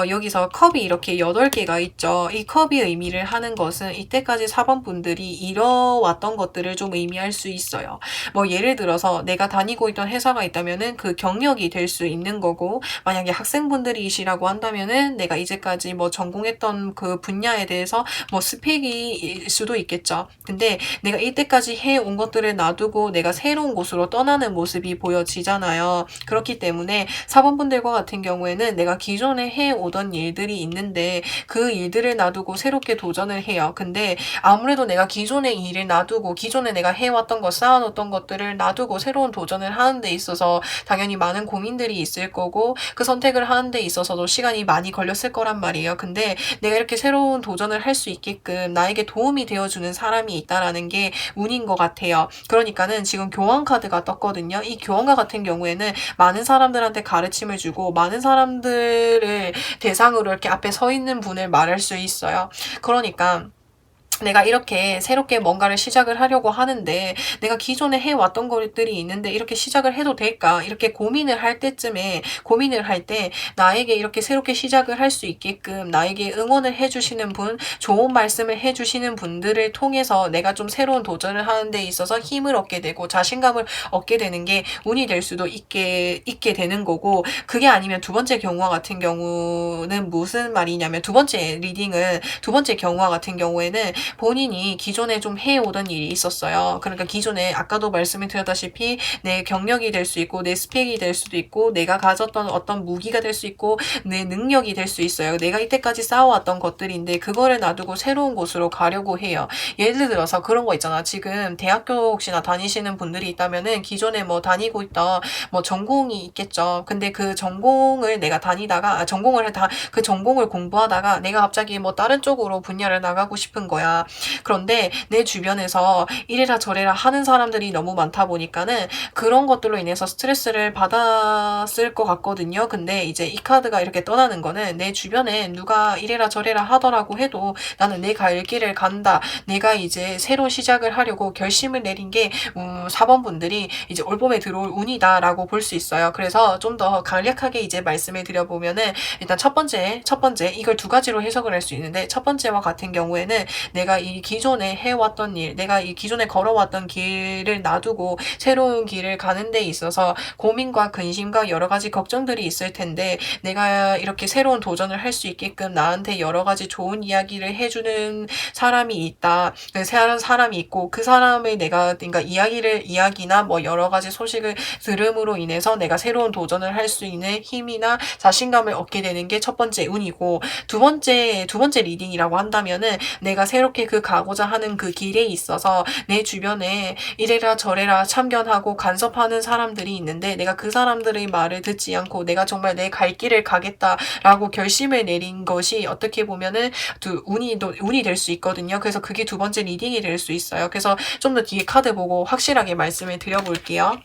여기서 컵이 이렇게 8개가 있죠. 이 컵이 의미를 하는 것은 이때까지 4번 분들이 이뤄왔던 것들을 좀 의미할 수 있어요. 뭐 예를 들어서 내가 다니고 있던 회사가 있다면은 그 경력이 될 수 있는 거고, 만약에 학생분들이시라고 한다면은 내가 이제까지 뭐 전공했던 그 분야에 대해서 뭐 스펙일 수도 있겠죠. 근데 내가 이때까지 해온 것들을 놔두고 내가 새로운 곳으로 떠나는 모습이 보여지잖아요. 그렇기 때문에 4번 분들과 같은 경우에는 내가 기존에 해오던 일들이 있는데 그 일들을 놔두고 새롭게 도전을 해요. 근데 아무래도 내가 기존의 일을 놔두고 기존에 내가 해왔던 것, 쌓아놓던 것들을 놔두고 새로운 도전을 하는 데 있어서 당연히 많은 고민들이 있을 거고, 그 선택을 하는 데 있어서도 시간이 많이 걸렸을 거란 말이에요. 근데 내가 이렇게 새로운 도전을 할 수 있게끔 나에게 도움이 되어주는 사람이 있다라는 게 운인 것 같아요. 그러니까는 지금 교환 카드가 떴거든요. 이 교환과 같은 경우에는 많은 사람들한테 가르침을 주고 많은 사람들을 대상으로 이렇게 앞에 서 있는 분을 말할 수 있어요. 그러니까 내가 이렇게 새롭게 뭔가를 시작을 하려고 하는데 내가 기존에 해왔던 것들이 있는데 이렇게 시작을 해도 될까? 이렇게 고민을 할 때 나에게 이렇게 새롭게 시작을 할 수 있게끔 나에게 응원을 해주시는 분, 좋은 말씀을 해주시는 분들을 통해서 내가 좀 새로운 도전을 하는 데 있어서 힘을 얻게 되고 자신감을 얻게 되는 게 운이 될 수도 있게 되는 거고, 그게 아니면 두 번째 경우와 같은 경우는 무슨 말이냐면, 두 번째 경우와 같은 경우에는 본인이 기존에 좀 해오던 일이 있었어요. 그러니까 기존에 아까도 말씀을 드렸다시피 내 경력이 될 수 있고 내 스펙이 될 수도 있고 내가 가졌던 어떤 무기가 될 수 있고 내 능력이 될 수 있어요. 내가 이때까지 쌓아왔던 것들인데 그거를 놔두고 새로운 곳으로 가려고 해요. 예를 들어서 그런 거 있잖아. 지금 대학교 혹시나 다니시는 분들이 있다면은 기존에 뭐 다니고 있던 뭐 전공이 있겠죠. 근데 그 전공을 내가 다니다가 그 전공을 공부하다가 내가 갑자기 뭐 다른 쪽으로 분야를 나가고 싶은 거야. 그런데 내 주변에서 이래라 저래라 하는 사람들이 너무 많다 보니까는 그런 것들로 인해서 스트레스를 받았을 것 같거든요. 근데 이제 이 카드가 이렇게 떠나는 거는 내 주변에 누가 이래라 저래라 하더라고 해도 나는 내 갈 길을 간다. 내가 이제 새로운 시작을 하려고 결심을 내린 게 4번 분들이 이제 올봄에 들어올 운이다라고 볼 수 있어요. 그래서 좀 더 간략하게 이제 말씀을 드려보면은, 일단 첫 번째 이걸 두 가지로 해석을 할 수 있는데, 첫 번째와 같은 경우에는 내가 이 기존에 해왔던 일, 내가 이 기존에 걸어왔던 길을 놔두고 새로운 길을 가는 데 있어서 고민과 근심과 여러 가지 걱정들이 있을 텐데, 내가 이렇게 새로운 도전을 할 수 있게끔 나한테 여러 가지 좋은 이야기를 해주는 사람이 있다. 사람이 있고 그 사람의 그러니까 이야기나 뭐 여러 가지 소식을 들음으로 인해서 내가 새로운 도전을 할 수 있는 힘이나 자신감을 얻게 되는 게 첫 번째 운이고, 두 번째 리딩이라고 한다면은 내가 새롭게 가고자 하는 그 길에 있어서 내 주변에 이래라 저래라 참견하고 간섭하는 사람들이 있는데 내가 그 사람들의 말을 듣지 않고 내가 정말 내 갈 길을 가겠다라고 결심을 내린 것이 어떻게 보면은 운이 될 수 있거든요. 그래서 그게 두 번째 리딩이 될 수 있어요. 그래서 좀 더 뒤에 카드 보고 확실하게 말씀을 드려볼게요.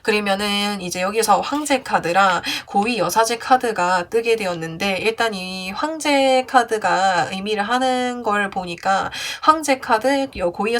그러면은 이제 여기서 황제 카드랑 고위 여사제 카드가 뜨게 되었는데, 일단 이 황제 카드가 의미를 하는 걸 보니까 황제 카드, 고위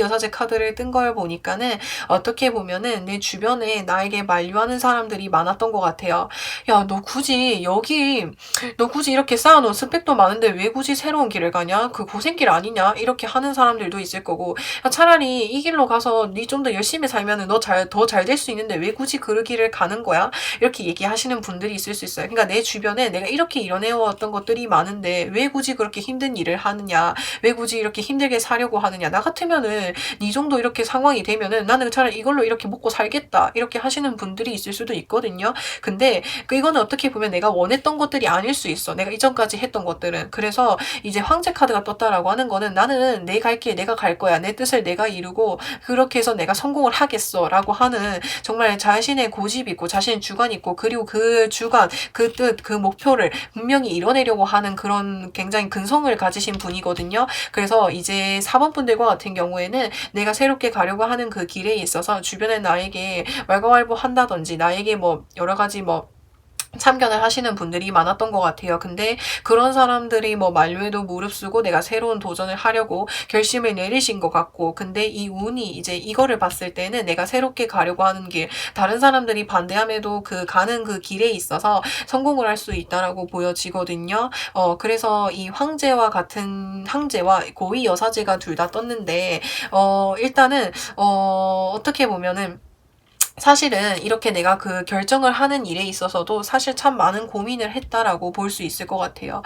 여사제 카드를 뜬 걸 보니까는 어떻게 보면은 내 주변에 나에게 만류하는 사람들이 많았던 것 같아요. 야, 너 굳이 이렇게 쌓아놓은 스펙도 많은데 왜 굳이 새로운 길을 가냐? 그 고생길 아니냐? 이렇게 하는 사람들도 있을 거고, 야, 차라리 이 길로 가서 니 좀 더 열심히 살면은 더 잘 될 수 있는데 왜 굳이 그 길을 가는 거야? 이렇게 얘기하시는 분들이 있을 수 있어요. 그러니까 내 주변에 내가 이렇게 이뤄내왔던 것들이 많은데 왜 굳이 그렇게 힘든 일을 하느냐? 왜 굳이 이렇게 힘들게 사려고 하느냐? 나 같으면은 니 정도 이렇게 상황이 되면은 나는 차라리 이걸로 이렇게 먹고 살겠다. 이렇게 하시는 분들이 있을 수도 있거든요. 근데 이거는 어떻게 보면 내가 원했던 것들이 아닐 수 있어. 내가 이전까지 했던 것들은. 그래서 이제 황제 카드가 떴다라고 하는 거는 나는 내 갈 길 내가 갈 거야. 내 뜻을 내가 이루고 그렇게 해서 내가 성공을 하겠어. 라고 하는 정말 자신의 고집이 있고 자신의 주관이 있고, 그리고 그 주관, 그 뜻, 그 목표를 분명히 이뤄내려고 하는 그런 굉장히 근성을 가지신 분이거든요. 그래서 이제 4번 분들과 같은 경우에는 내가 새롭게 가려고 하는 그 길에 있어서 주변에 나에게 왈가왈부 한다든지 나에게 뭐 여러 가지 뭐 참견을 하시는 분들이 많았던 것 같아요. 근데 그런 사람들이 뭐 만류에도 무릅쓰고 내가 새로운 도전을 하려고 결심을 내리신 것 같고, 근데 이 운이 이제 이거를 봤을 때는 내가 새롭게 가려고 하는 길, 다른 사람들이 반대함에도 가는 그 길에 있어서 성공을 할 수 있다라고 보여지거든요. 그래서 이 황제와 고위 여사제가 둘 다 떴는데, 일단은, 어떻게 보면은, 사실은 이렇게 내가 그 결정을 하는 일에 있어서도 사실 참 많은 고민을 했다라고 볼 수 있을 것 같아요.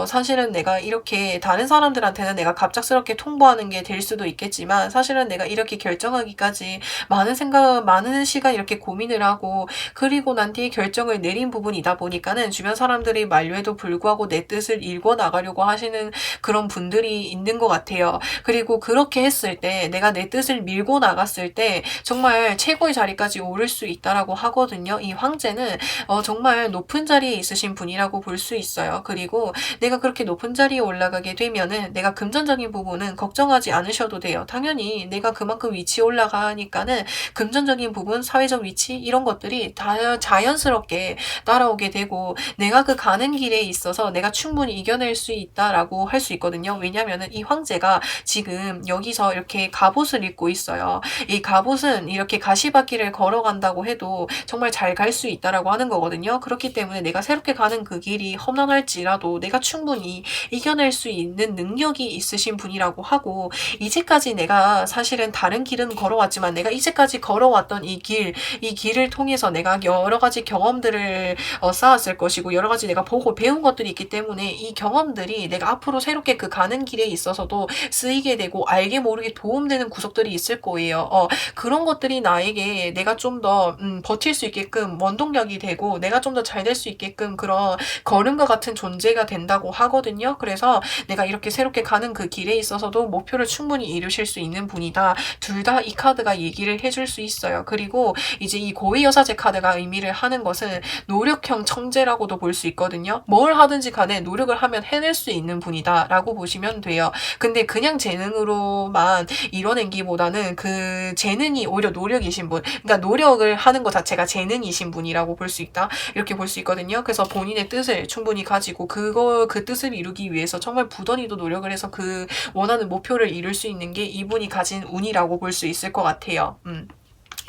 사실은 내가 이렇게 다른 사람들한테는 내가 갑작스럽게 통보하는 게 될 수도 있겠지만, 사실은 내가 이렇게 결정하기까지 많은 시간 이렇게 고민을 하고, 그리고 난 뒤에 결정을 내린 부분이다 보니까는 주변 사람들이 만류에도 불구하고 내 뜻을 읽어 나가려고 하시는 그런 분들이 있는 것 같아요. 그리고 그렇게 했을 때, 내가 내 뜻을 밀고 나갔을 때 정말 최고의 자리까지 오를 수 있다라고 하거든요. 이 황제는 정말 높은 자리에 있으신 분이라고 볼 수 있어요. 그리고 내가 그렇게 높은 자리에 올라가게 되면은 내가 금전적인 부분은 걱정하지 않으셔도 돼요. 당연히 내가 그만큼 위치에 올라가니까는 금전적인 부분, 사회적 위치 이런 것들이 다 자연스럽게 따라오게 되고, 내가 그 가는 길에 있어서 내가 충분히 이겨낼 수 있다라고 할 수 있거든요. 왜냐면은 이 황제가 지금 여기서 이렇게 갑옷을 입고 있어요. 이 갑옷은 이렇게 가시밭길을 걸어간다고 해도 정말 잘 갈 수 있다라고 하는 거거든요. 그렇기 때문에 내가 새롭게 가는 그 길이 험난할지라도 내가 충분히 이겨낼 수 있는 능력이 있으신 분이라고 하고, 이제까지 내가 사실은 다른 길은 걸어왔지만 내가 이제까지 걸어왔던 이 길을 통해서 내가 여러 가지 경험들을 쌓았을 것이고, 여러 가지 내가 보고 배운 것들이 있기 때문에 이 경험들이 내가 앞으로 새롭게 그 가는 길에 있어서도 쓰이게 되고 알게 모르게 도움되는 구석들이 있을 거예요. 그런 것들이 나에게 내가 좀 더 버틸 수 있게끔 원동력이 되고, 내가 좀 더 잘 될 수 있게끔 그런 걸음과 같은 존재가 된다고 하거든요. 그래서 내가 이렇게 새롭게 가는 그 길에 있어서도 목표를 충분히 이루실 수 있는 분이다. 둘 다 이 카드가 얘기를 해줄 수 있어요. 그리고 이제 이 고위 여사제 카드가 의미를 하는 것은 노력형 청재라고도 볼 수 있거든요. 뭘 하든지 간에 노력을 하면 해낼 수 있는 분이다 라고 보시면 돼요. 근데 그냥 재능으로만 이뤄낸기보다는 그 재능이 오히려 노력이신 분, 그러니까 노력을 하는 것 자체가 재능이신 분이라고 볼 수 있다, 이렇게 볼 수 있거든요. 그래서 본인의 뜻을 충분히 가지고 그 뜻을 이루기 위해서 정말 부단히도 노력을 해서 그 원하는 목표를 이룰 수 있는 게 이분이 가진 운이라고 볼 수 있을 것 같아요.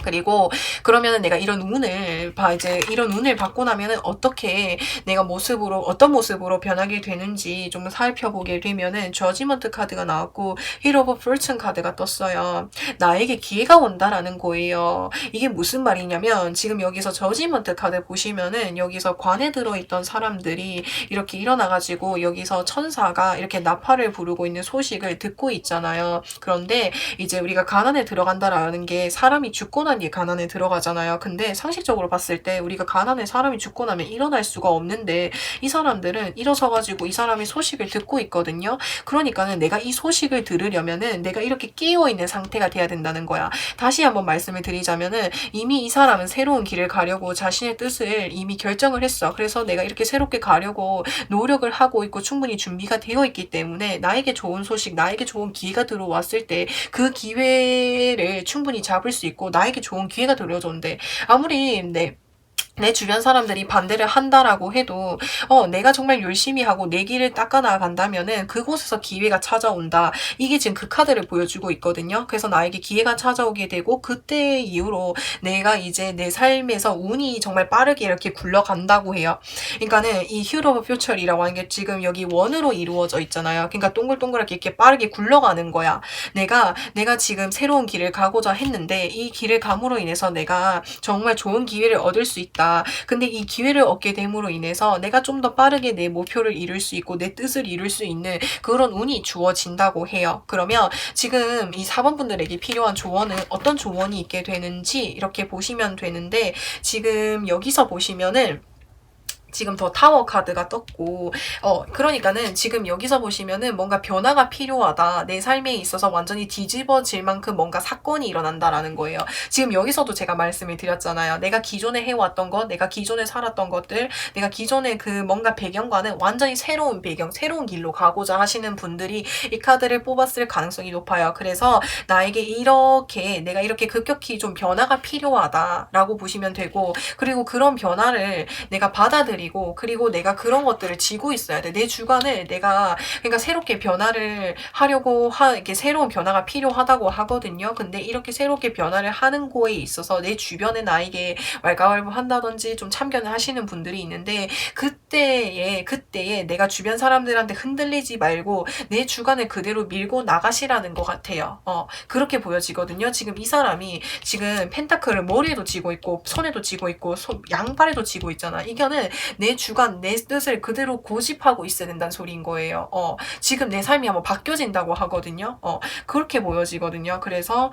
그리고 그러면은 내가 이런 운을 받고 나면은 어떻게 내가 어떤 모습으로 변하게 되는지 좀 살펴보게 되면은 저지먼트 카드가 나왔고 힐 오브 포춘 카드가 떴어요. 나에게 기회가 온다라는 거예요. 이게 무슨 말이냐면, 지금 여기서 저지먼트 카드 보시면은 여기서 관에 들어있던 사람들이 이렇게 일어나가지고 여기서 천사가 이렇게 나팔을 부르고 있는 소식을 듣고 있잖아요. 그런데 이제 우리가 가난에 들어간다라는 게 사람이 죽고 난 뒤에 가난에 들어가잖아요. 근데 상식적으로 봤을 때 우리가 가난에 사람이 죽고 나면 일어날 수가 없는데, 이 사람들은 일어서가지고 이 사람이 소식을 듣고 있거든요. 그러니까는 내가 이 소식을 들으려면은 내가 이렇게 깨어있는 상태가 돼야 된다는 거야. 다시 한번 말씀을 드리자면은 이미 이 사람은 새로운 길을 가려고 자신의 뜻을 이미 결정을 했어. 그래서 내가 이렇게 새롭게 가려고 노력을 하고 있고 충분히 준비가 되어 있기 때문에 나에게 좋은 소식, 나에게 좋은 기회가 들어왔을 때 그 기회를 충분히 잡을 수 있고 나에게 나에게 좋은 기회가 들려줬는데 아무리 내 주변 사람들이 반대를 한다라고 해도 내가 정말 열심히 하고 내 길을 닦아 나간다면은 그곳에서 기회가 찾아온다. 이게 지금 그 카드를 보여주고 있거든요. 그래서 나에게 기회가 찾아오게 되고 그때 이후로 내가 이제 내 삶에서 운이 정말 빠르게 이렇게 굴러간다고 해요. 그러니까는 이 휴로 오브 퓨처리라고 하는 게 지금 여기 원으로 이루어져 있잖아요. 그러니까 동글동글하게 이렇게 빠르게 굴러가는 거야. 내가 지금 새로운 길을 가고자 했는데 이 길을 감으로 인해서 내가 정말 좋은 기회를 얻을 수 있다. 근데 이 기회를 얻게 됨으로 인해서 내가 좀 더 빠르게 내 목표를 이룰 수 있고 내 뜻을 이룰 수 있는 그런 운이 주어진다고 해요. 그러면 지금 이 4번 분들에게 필요한 조언은 어떤 조언이 있게 되는지 이렇게 보시면 되는데 지금 여기서 보시면은 지금 더 타워 카드가 떴고 그러니까는 지금 여기서 보시면은 뭔가 변화가 필요하다. 내 삶에 있어서 완전히 뒤집어질 만큼 뭔가 사건이 일어난다라는 거예요. 지금 여기서도 제가 말씀을 드렸잖아요. 내가 기존에 해왔던 것, 내가 기존에 살았던 것들, 내가 기존에 그 뭔가 배경과는 완전히 새로운 배경, 새로운 길로 가고자 하시는 분들이 이 카드를 뽑았을 가능성이 높아요. 그래서 나에게 내가 이렇게 급격히 좀 변화가 필요하다라고 보시면 되고 그리고 그런 변화를 내가 받아들이고 그리고 내가 그런 것들을 지고 있어야 돼. 내 주관을 그러니까 새롭게 변화를 하려고 이렇게 새로운 변화가 필요하다고 하거든요. 근데 이렇게 새롭게 변화를 하는 거에 있어서 내 주변에 나에게 왈가왈부한다든지 좀 참견을 하시는 분들이 있는데 그때에 내가 주변 사람들한테 흔들리지 말고 내 주관을 그대로 밀고 나가시라는 것 같아요. 그렇게 보여지거든요. 지금 이 사람이 지금 펜타클을 머리에도 쥐고 있고 손에도 쥐고 있고 양발에도 쥐고 있잖아. 이거는 내 주관, 내 뜻을 그대로 고집하고 있어야 된다는 소리인 거예요. 지금 내 삶이 한번 바뀌어진다고 하거든요. 그렇게 보여지거든요. 그래서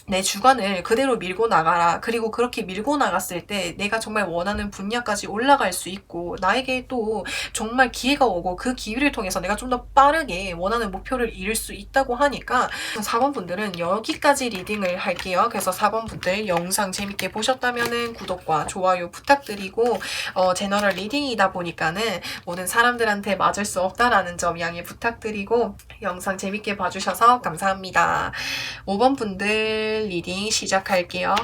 내 주관을 그대로 밀고 나가라. 그리고 그렇게 밀고 나갔을 때 내가 정말 원하는 분야까지 올라갈 수 있고 나에게 또 정말 기회가 오고 그 기회를 통해서 내가 좀 더 빠르게 원하는 목표를 이룰 수 있다고 하니까 4번 분들은 여기까지 리딩을 할게요. 그래서 4번 분들 영상 재밌게 보셨다면은 구독과 좋아요 부탁드리고 제너럴 리딩이다 보니까는 모든 사람들한테 맞을 수 없다라는 점 양해 부탁드리고 영상 재밌게 봐주셔서 감사합니다. 5번 분들 리딩 시작할게요.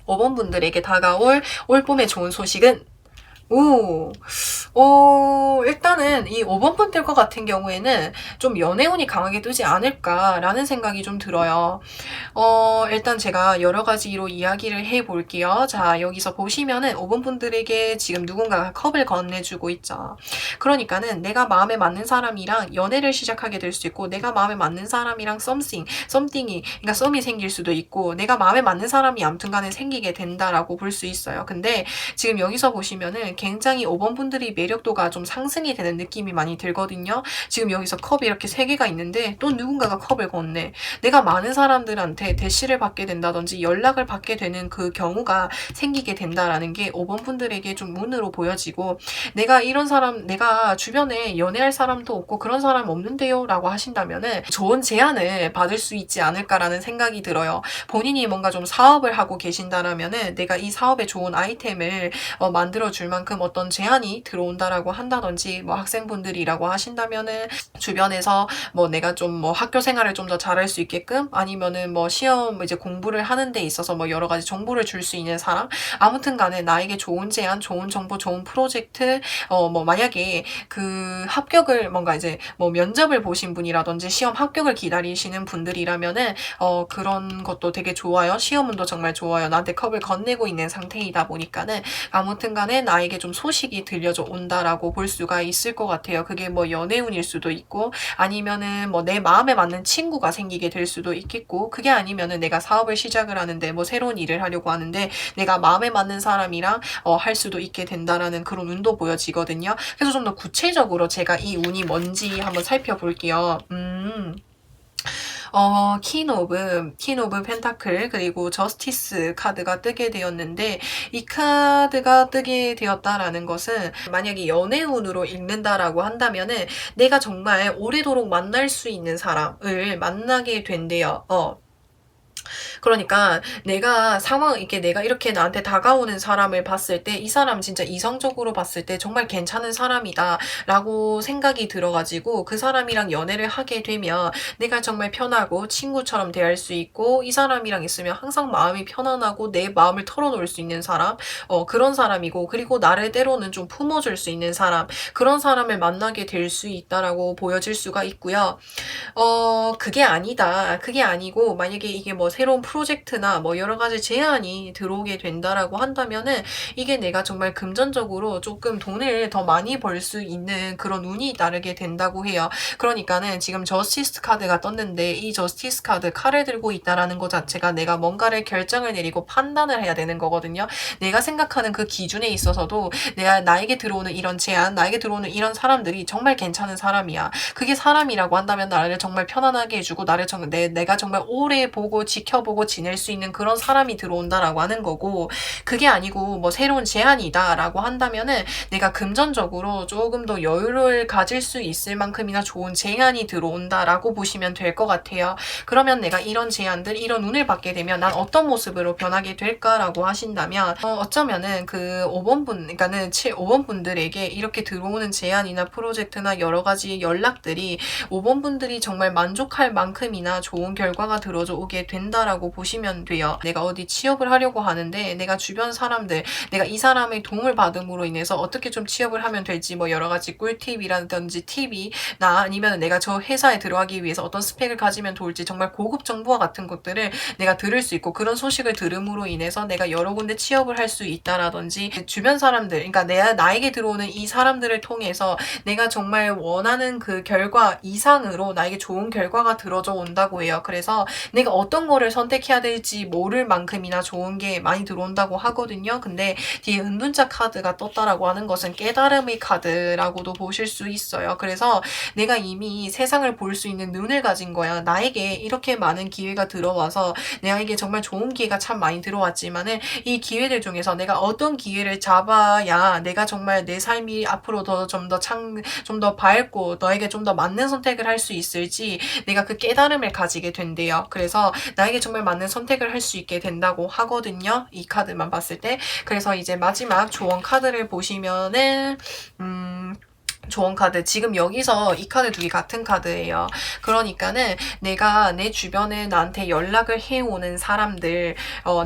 5번 분들에게 다가올 올 봄의 좋은 소식은 일단은 이 5번 분들 것 같은 경우에는 좀 연애운이 강하게 뜨지 않을까라는 생각이 좀 들어요. 일단 제가 여러 가지로 이야기를 해볼게요. 자, 여기서 보시면은 5번 분들에게 지금 누군가가 컵을 건네주고 있죠. 그러니까는 내가 마음에 맞는 사람이랑 연애를 시작하게 될 수 있고 내가 마음에 맞는 사람이랑 썸띵이 그러니까 썸이 생길 수도 있고 내가 마음에 맞는 사람이 아무튼 간에 생기게 된다라고 볼 수 있어요. 근데 지금 여기서 보시면은 굉장히 5번 분들이 매력도가 좀 상승이 되는 느낌이 많이 들거든요. 지금 여기서 컵이 이렇게 3개가 있는데 또 누군가가 컵을 건네. 내가 많은 사람들한테 대시를 받게 된다든지 연락을 받게 되는 그 경우가 생기게 된다라는 게 5번 분들에게 좀 운으로 보여지고 내가 주변에 연애할 사람도 없고 그런 사람 없는데요 라고 하신다면은 좋은 제안을 받을 수 있지 않을까라는 생각이 들어요. 본인이 뭔가 좀 사업을 하고 계신다라면은 내가 이 사업에 좋은 아이템을 만들어 줄 만큼 어떤 제안이 들어온다라고 한다든지 뭐 학생분들이라고 하신다면은 주변에서 뭐 내가 좀 뭐 학교 생활을 좀 더 잘할 수 있게끔 아니면은 뭐 시험 이제 공부를 하는 데 있어서 뭐 여러 가지 정보를 줄 수 있는 사람 아무튼 간에 나에게 좋은 제안, 좋은 정보, 좋은 프로젝트 뭐 만약에 그 합격을 뭔가 이제 뭐 면접을 보신 분이라든지 시험 합격을 기다리시는 분들이라면은 그런 것도 되게 좋아요. 시험운도 정말 좋아요. 나한테 컵을 건네고 있는 상태이다 보니까는 아무튼 간에 나에게 좀 소식이 들려져 온다라고 볼 수가 있을 것 같아요. 그게 뭐 연애운일 수도 있고 아니면은 뭐 내 마음에 맞는 친구가 생기게 될 수도 있겠고 그게 아니면은 내가 사업을 시작을 하는데 뭐 새로운 일을 하려고 하는데 내가 마음에 맞는 사람이랑 할 수도 있게 된다라는 그런 운도 보여지거든요. 그래서 좀 더 구체적으로 제가 이 운이 뭔지 한번 살펴볼게요. 퀸 오브 펜타클 그리고 저스티스 카드가 뜨게 되었는데 이 카드가 뜨게 되었다라는 것은 만약에 연애운으로 읽는다라고 한다면은 내가 정말 오래도록 만날 수 있는 사람을 만나게 된대요. 그러니까 이렇게 내가 이렇게 나한테 다가오는 사람을 봤을 때 이 사람 진짜 이성적으로 봤을 때 정말 괜찮은 사람이다 라고 생각이 들어가지고 그 사람이랑 연애를 하게 되면 내가 정말 편하고 친구처럼 대할 수 있고 이 사람이랑 있으면 항상 마음이 편안하고 내 마음을 털어놓을 수 있는 사람, 그런 사람이고, 그리고 나를 때로는 좀 품어줄 수 있는 사람, 그런 사람을 만나게 될 수 있다라고 보여질 수가 있고요. 그게 아니다. 그게 아니고 만약에 이게 뭐 새로운 프로젝트나 뭐 여러 가지 제안이 들어오게 된다라고 한다면은 이게 내가 정말 금전적으로 조금 돈을 더 많이 벌 수 있는 그런 운이 따르게 된다고 해요. 그러니까는 지금 저스티스 카드가 떴는데 이 저스티스 카드 칼을 들고 있다라는 것 자체가 내가 뭔가를 결정을 내리고 판단을 해야 되는 거거든요. 내가 생각하는 그 기준에 있어서도 나에게 들어오는 이런 제안, 나에게 들어오는 이런 사람들이 정말 괜찮은 사람이야. 그게 사람이라고 한다면 나를 정말 편안하게 해주고 내가 정말 오래 보고 지켜보고 지낼 수 있는 그런 사람이 들어온다라고 하는 거고, 그게 아니고 뭐 새로운 제안이다라고 한다면은 내가 금전적으로 조금 더 여유를 가질 수 있을 만큼이나 좋은 제안이 들어온다라고 보시면 될 것 같아요. 그러면 내가 이런 제안들, 이런 운을 받게 되면 난 어떤 모습으로 변하게 될까라고 하신다면 어쩌면은 그 5번 분들에게 이렇게 들어오는 제안이나 프로젝트나 여러 가지 연락들이 5번 분들이 정말 만족할 만큼이나 좋은 결과가 들어져 오게 된다라고 보시면 돼요. 내가 어디 취업을 하려고 하는데 내가 주변 사람들, 내가 이 사람의 도움을 받음으로 인해서 어떻게 좀 취업을 하면 될지 뭐 여러 가지 꿀팁이라든지 팁이 아니면 내가 저 회사에 들어가기 위해서 어떤 스펙을 가지면 좋을지 정말 고급 정보와 같은 것들을 내가 들을 수 있고, 그런 소식을 들음으로 인해서 내가 여러 군데 취업을 할 수 있다라든지 주변 사람들, 그러니까 나에게 들어오는 이 사람들을 통해서 내가 정말 원하는 그 결과 이상으로 나에게 좋은 결과가 들어져 온다고 해요. 그래서 내가 어떤 거를 선택해야 될지 모를 만큼이나 좋은 게 많이 들어온다고 하거든요. 근데 뒤에 은둔자 카드가 떴다라고 하는 것은 깨달음의 카드라고도 보실 수 있어요. 그래서 내가 이미 세상을 볼 수 있는 눈을 가진 거야. 나에게 이렇게 많은 기회가 들어와서 나에게 정말 좋은 기회가 참 많이 들어왔지만은 이 기회들 중에서 내가 어떤 기회를 잡아야 내가 정말 내 삶이 앞으로 좀 더 밝고 너에게 좀 더 맞는 선택을 할 수 있을지 내가 그 깨달음을 가지게 된대요. 그래서 나에게 정말 맞는 선택을 할 수 있게 된다고 하거든요. 이 카드만 봤을 때. 그래서 이제 마지막 조언 카드를 보시면은 조언 카드, 지금 여기서 이 카드 두 개 같은 카드예요. 그러니까는 내가 내 주변에 나한테 연락을 해오는 사람들,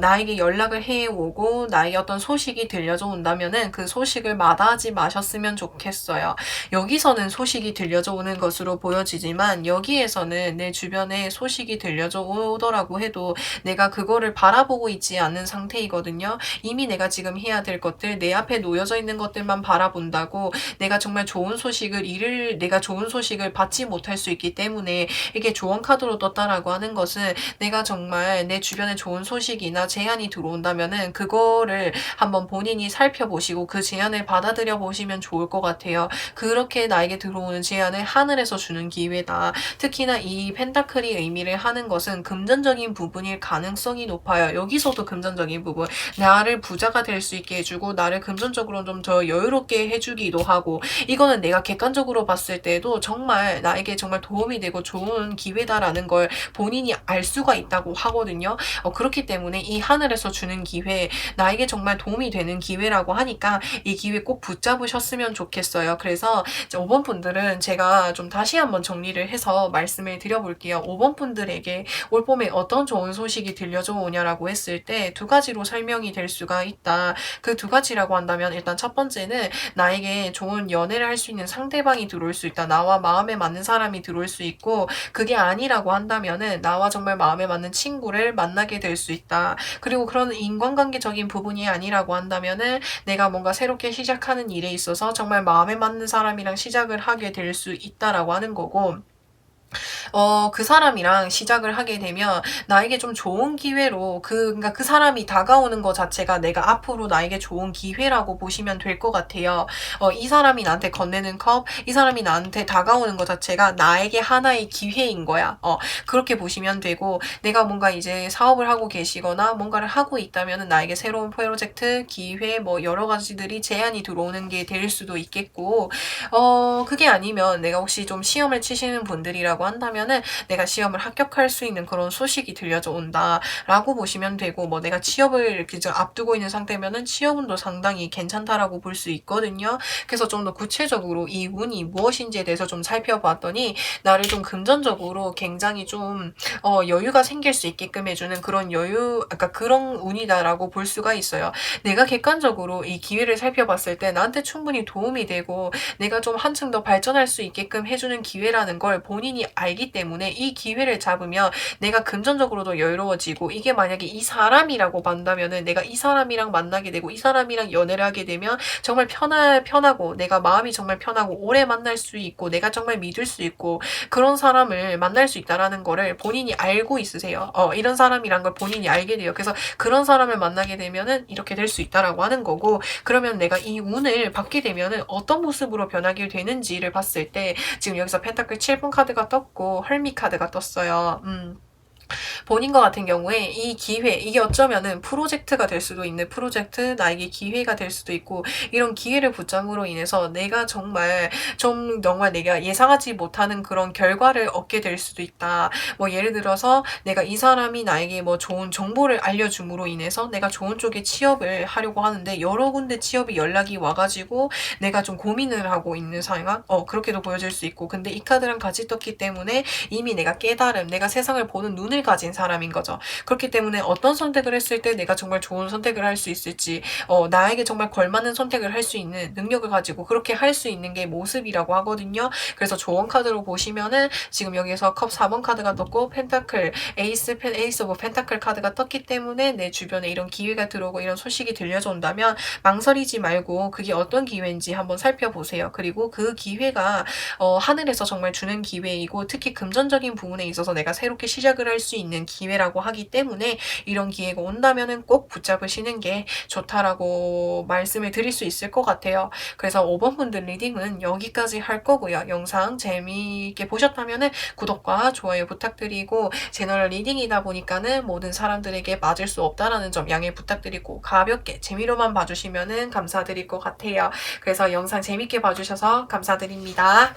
나에게 연락을 해오고 나에게 어떤 소식이 들려져 온다면은 그 소식을 마다하지 마셨으면 좋겠어요. 여기서는 소식이 들려져 오는 것으로 보여지지만 여기에서는 내 주변에 소식이 들려져 오더라고 해도 내가 그거를 바라보고 있지 않은 상태이거든요. 이미 내가 지금 해야 될 것들, 내 앞에 놓여져 있는 것들만 바라본다고 내가 정말 내가 좋은 소식을 받지 못할 수 있기 때문에 이게 조언 카드로 떴다라고 하는 것은 내가 정말 내 주변에 좋은 소식이나 제안이 들어온다면은 그거를 한번 본인이 살펴보시고 그 제안을 받아들여 보시면 좋을 것 같아요. 그렇게 나에게 들어오는 제안을 하늘에서 주는 기회다. 특히나 이 펜타클이 의미를 하는 것은 금전적인 부분일 가능성이 높아요. 여기서도 금전적인 부분, 나를 부자가 될 수 있게 해주고 나를 금전적으로 좀 더 여유롭게 해주기도 하고, 이거는 내가 객관적으로 봤을 때도 정말 나에게 정말 도움이 되고 좋은 기회다라는 걸 본인이 알 수가 있다고 하거든요. 그렇기 때문에 이 하늘에서 주는 기회, 나에게 정말 도움이 되는 기회라고 하니까 이 기회 꼭 붙잡으셨으면 좋겠어요. 그래서 5번 분들은 제가 좀 다시 한번 정리를 해서 말씀을 드려볼게요. 5번 분들에게 올 봄에 어떤 좋은 소식이 들려져 오냐라고 했을 때 두 가지로 설명이 될 수가 있다. 그 두 가지라고 한다면 일단 첫 번째는 나에게 좋은 연애를 할 수 있는 상대방이 들어올 수 있다. 나와 마음에 맞는 사람이 들어올 수 있고, 그게 아니라고 한다면은 나와 정말 마음에 맞는 친구를 만나게 될 수 있다. 그리고 그런 인간관계적인 부분이 아니라고 한다면은 내가 뭔가 새롭게 시작하는 일에 있어서 정말 마음에 맞는 사람이랑 시작을 하게 될 수 있다라고 하는 거고, 그 사람이랑 시작을 하게 되면 나에게 좀 좋은 기회로 그러니까 그 사람이 다가오는 것 자체가 내가 앞으로 나에게 좋은 기회라고 보시면 될 것 같아요. 이 사람이 나한테 건네는 컵, 이 사람이 나한테 다가오는 것 자체가 나에게 하나의 기회인 거야. 그렇게 보시면 되고, 내가 뭔가 이제 사업을 하고 계시거나 뭔가를 하고 있다면 나에게 새로운 프로젝트, 기회, 뭐 여러 가지들이 제안이 들어오는 게 될 수도 있겠고, 그게 아니면 내가 혹시 좀 시험을 치시는 분들이라고 있다라고 한다면은 내가 시험을 합격할 수 있는 그런 소식이 들려져 온다라고 보시면 되고, 뭐 내가 취업을 이렇게 좀 앞두고 있는 상태면은 취업운도 상당히 괜찮다라고 볼 수 있거든요. 그래서 좀 더 구체적으로 이 운이 무엇인지에 대해서 좀 살펴봤더니 나를 좀 금전적으로 굉장히 좀 여유가 생길 수 있게끔 해주는 그런 아까 그런 운이다라고 볼 수가 있어요. 내가 객관적으로 이 기회를 살펴봤을 때 나한테 충분히 도움이 되고 내가 좀 한층 더 발전할 수 있게끔 해주는 기회라는 걸 본인이 알기 때문에 이 기회를 잡으면 내가 금전적으로도 여유로워지고, 이게 만약에 이 사람이라고 본다면은 내가 이 사람이랑 만나게 되고 이 사람이랑 연애를 하게 되면 정말 편하고 내가 마음이 정말 편하고 오래 만날 수 있고 내가 정말 믿을 수 있고 그런 사람을 만날 수 있다라는 거를 본인이 알고 있으세요. 이런 사람이란 걸 본인이 알게 돼요. 그래서 그런 사람을 만나게 되면은 이렇게 될 수 있다라고 하는 거고, 그러면 내가 이 운을 받게 되면은 어떤 모습으로 변하게 되는지를 봤을 때 지금 여기서 펜타클 7분 카드가 떴고 헐미 카드가 떴어요. 본인과 같은 경우에 이 기회, 이게 어쩌면은 프로젝트가 될 수도 있는 프로젝트, 나에게 기회가 될 수도 있고, 이런 기회를 붙잡으로 인해서 내가 정말 내가 예상하지 못하는 그런 결과를 얻게 될 수도 있다. 뭐 예를 들어서 내가 이 사람이 나에게 뭐 좋은 정보를 알려줌으로 인해서 내가 좋은 쪽에 취업을 하려고 하는데 여러 군데 취업이 연락이 와가지고 내가 좀 고민을 하고 있는 상황, 그렇게도 보여질 수 있고, 근데 이 카드랑 같이 떴기 때문에 이미 내가 깨달음, 내가 세상을 보는 눈을 가진 사람인 거죠. 그렇기 때문에 어떤 선택을 했을 때 내가 정말 좋은 선택을 할 수 있을지, 나에게 정말 걸맞는 선택을 할 수 있는 능력을 가지고 그렇게 할 수 있는 게 모습이라고 하거든요. 그래서 조언 카드로 보시면은 지금 여기서 컵 4번 카드가 떴고 펜타클, 에이스 오브 펜타클 카드가 떴기 때문에 내 주변에 이런 기회가 들어오고 이런 소식이 들려져 온다면 망설이지 말고 그게 어떤 기회인지 한번 살펴보세요. 그리고 그 기회가 하늘에서 정말 주는 기회이고, 특히 금전적인 부분에 있어서 내가 새롭게 시작을 할 수 있는 기회라고 하기 때문에 이런 기회가 온다면은 꼭 붙잡으시는 게 좋다라고 말씀을 드릴 수 있을 것 같아요. 그래서 5번 분들 리딩은 여기까지 할 거고요. 영상 재미있게 보셨다면은 구독과 좋아요 부탁드리고, 채널 리딩이다 보니까는 모든 사람들에게 맞을 수 없다라는 점 양해 부탁드리고 가볍게 재미로만 봐주시면은 감사드릴 것 같아요. 그래서 영상 재밌게 봐주셔서 감사드립니다.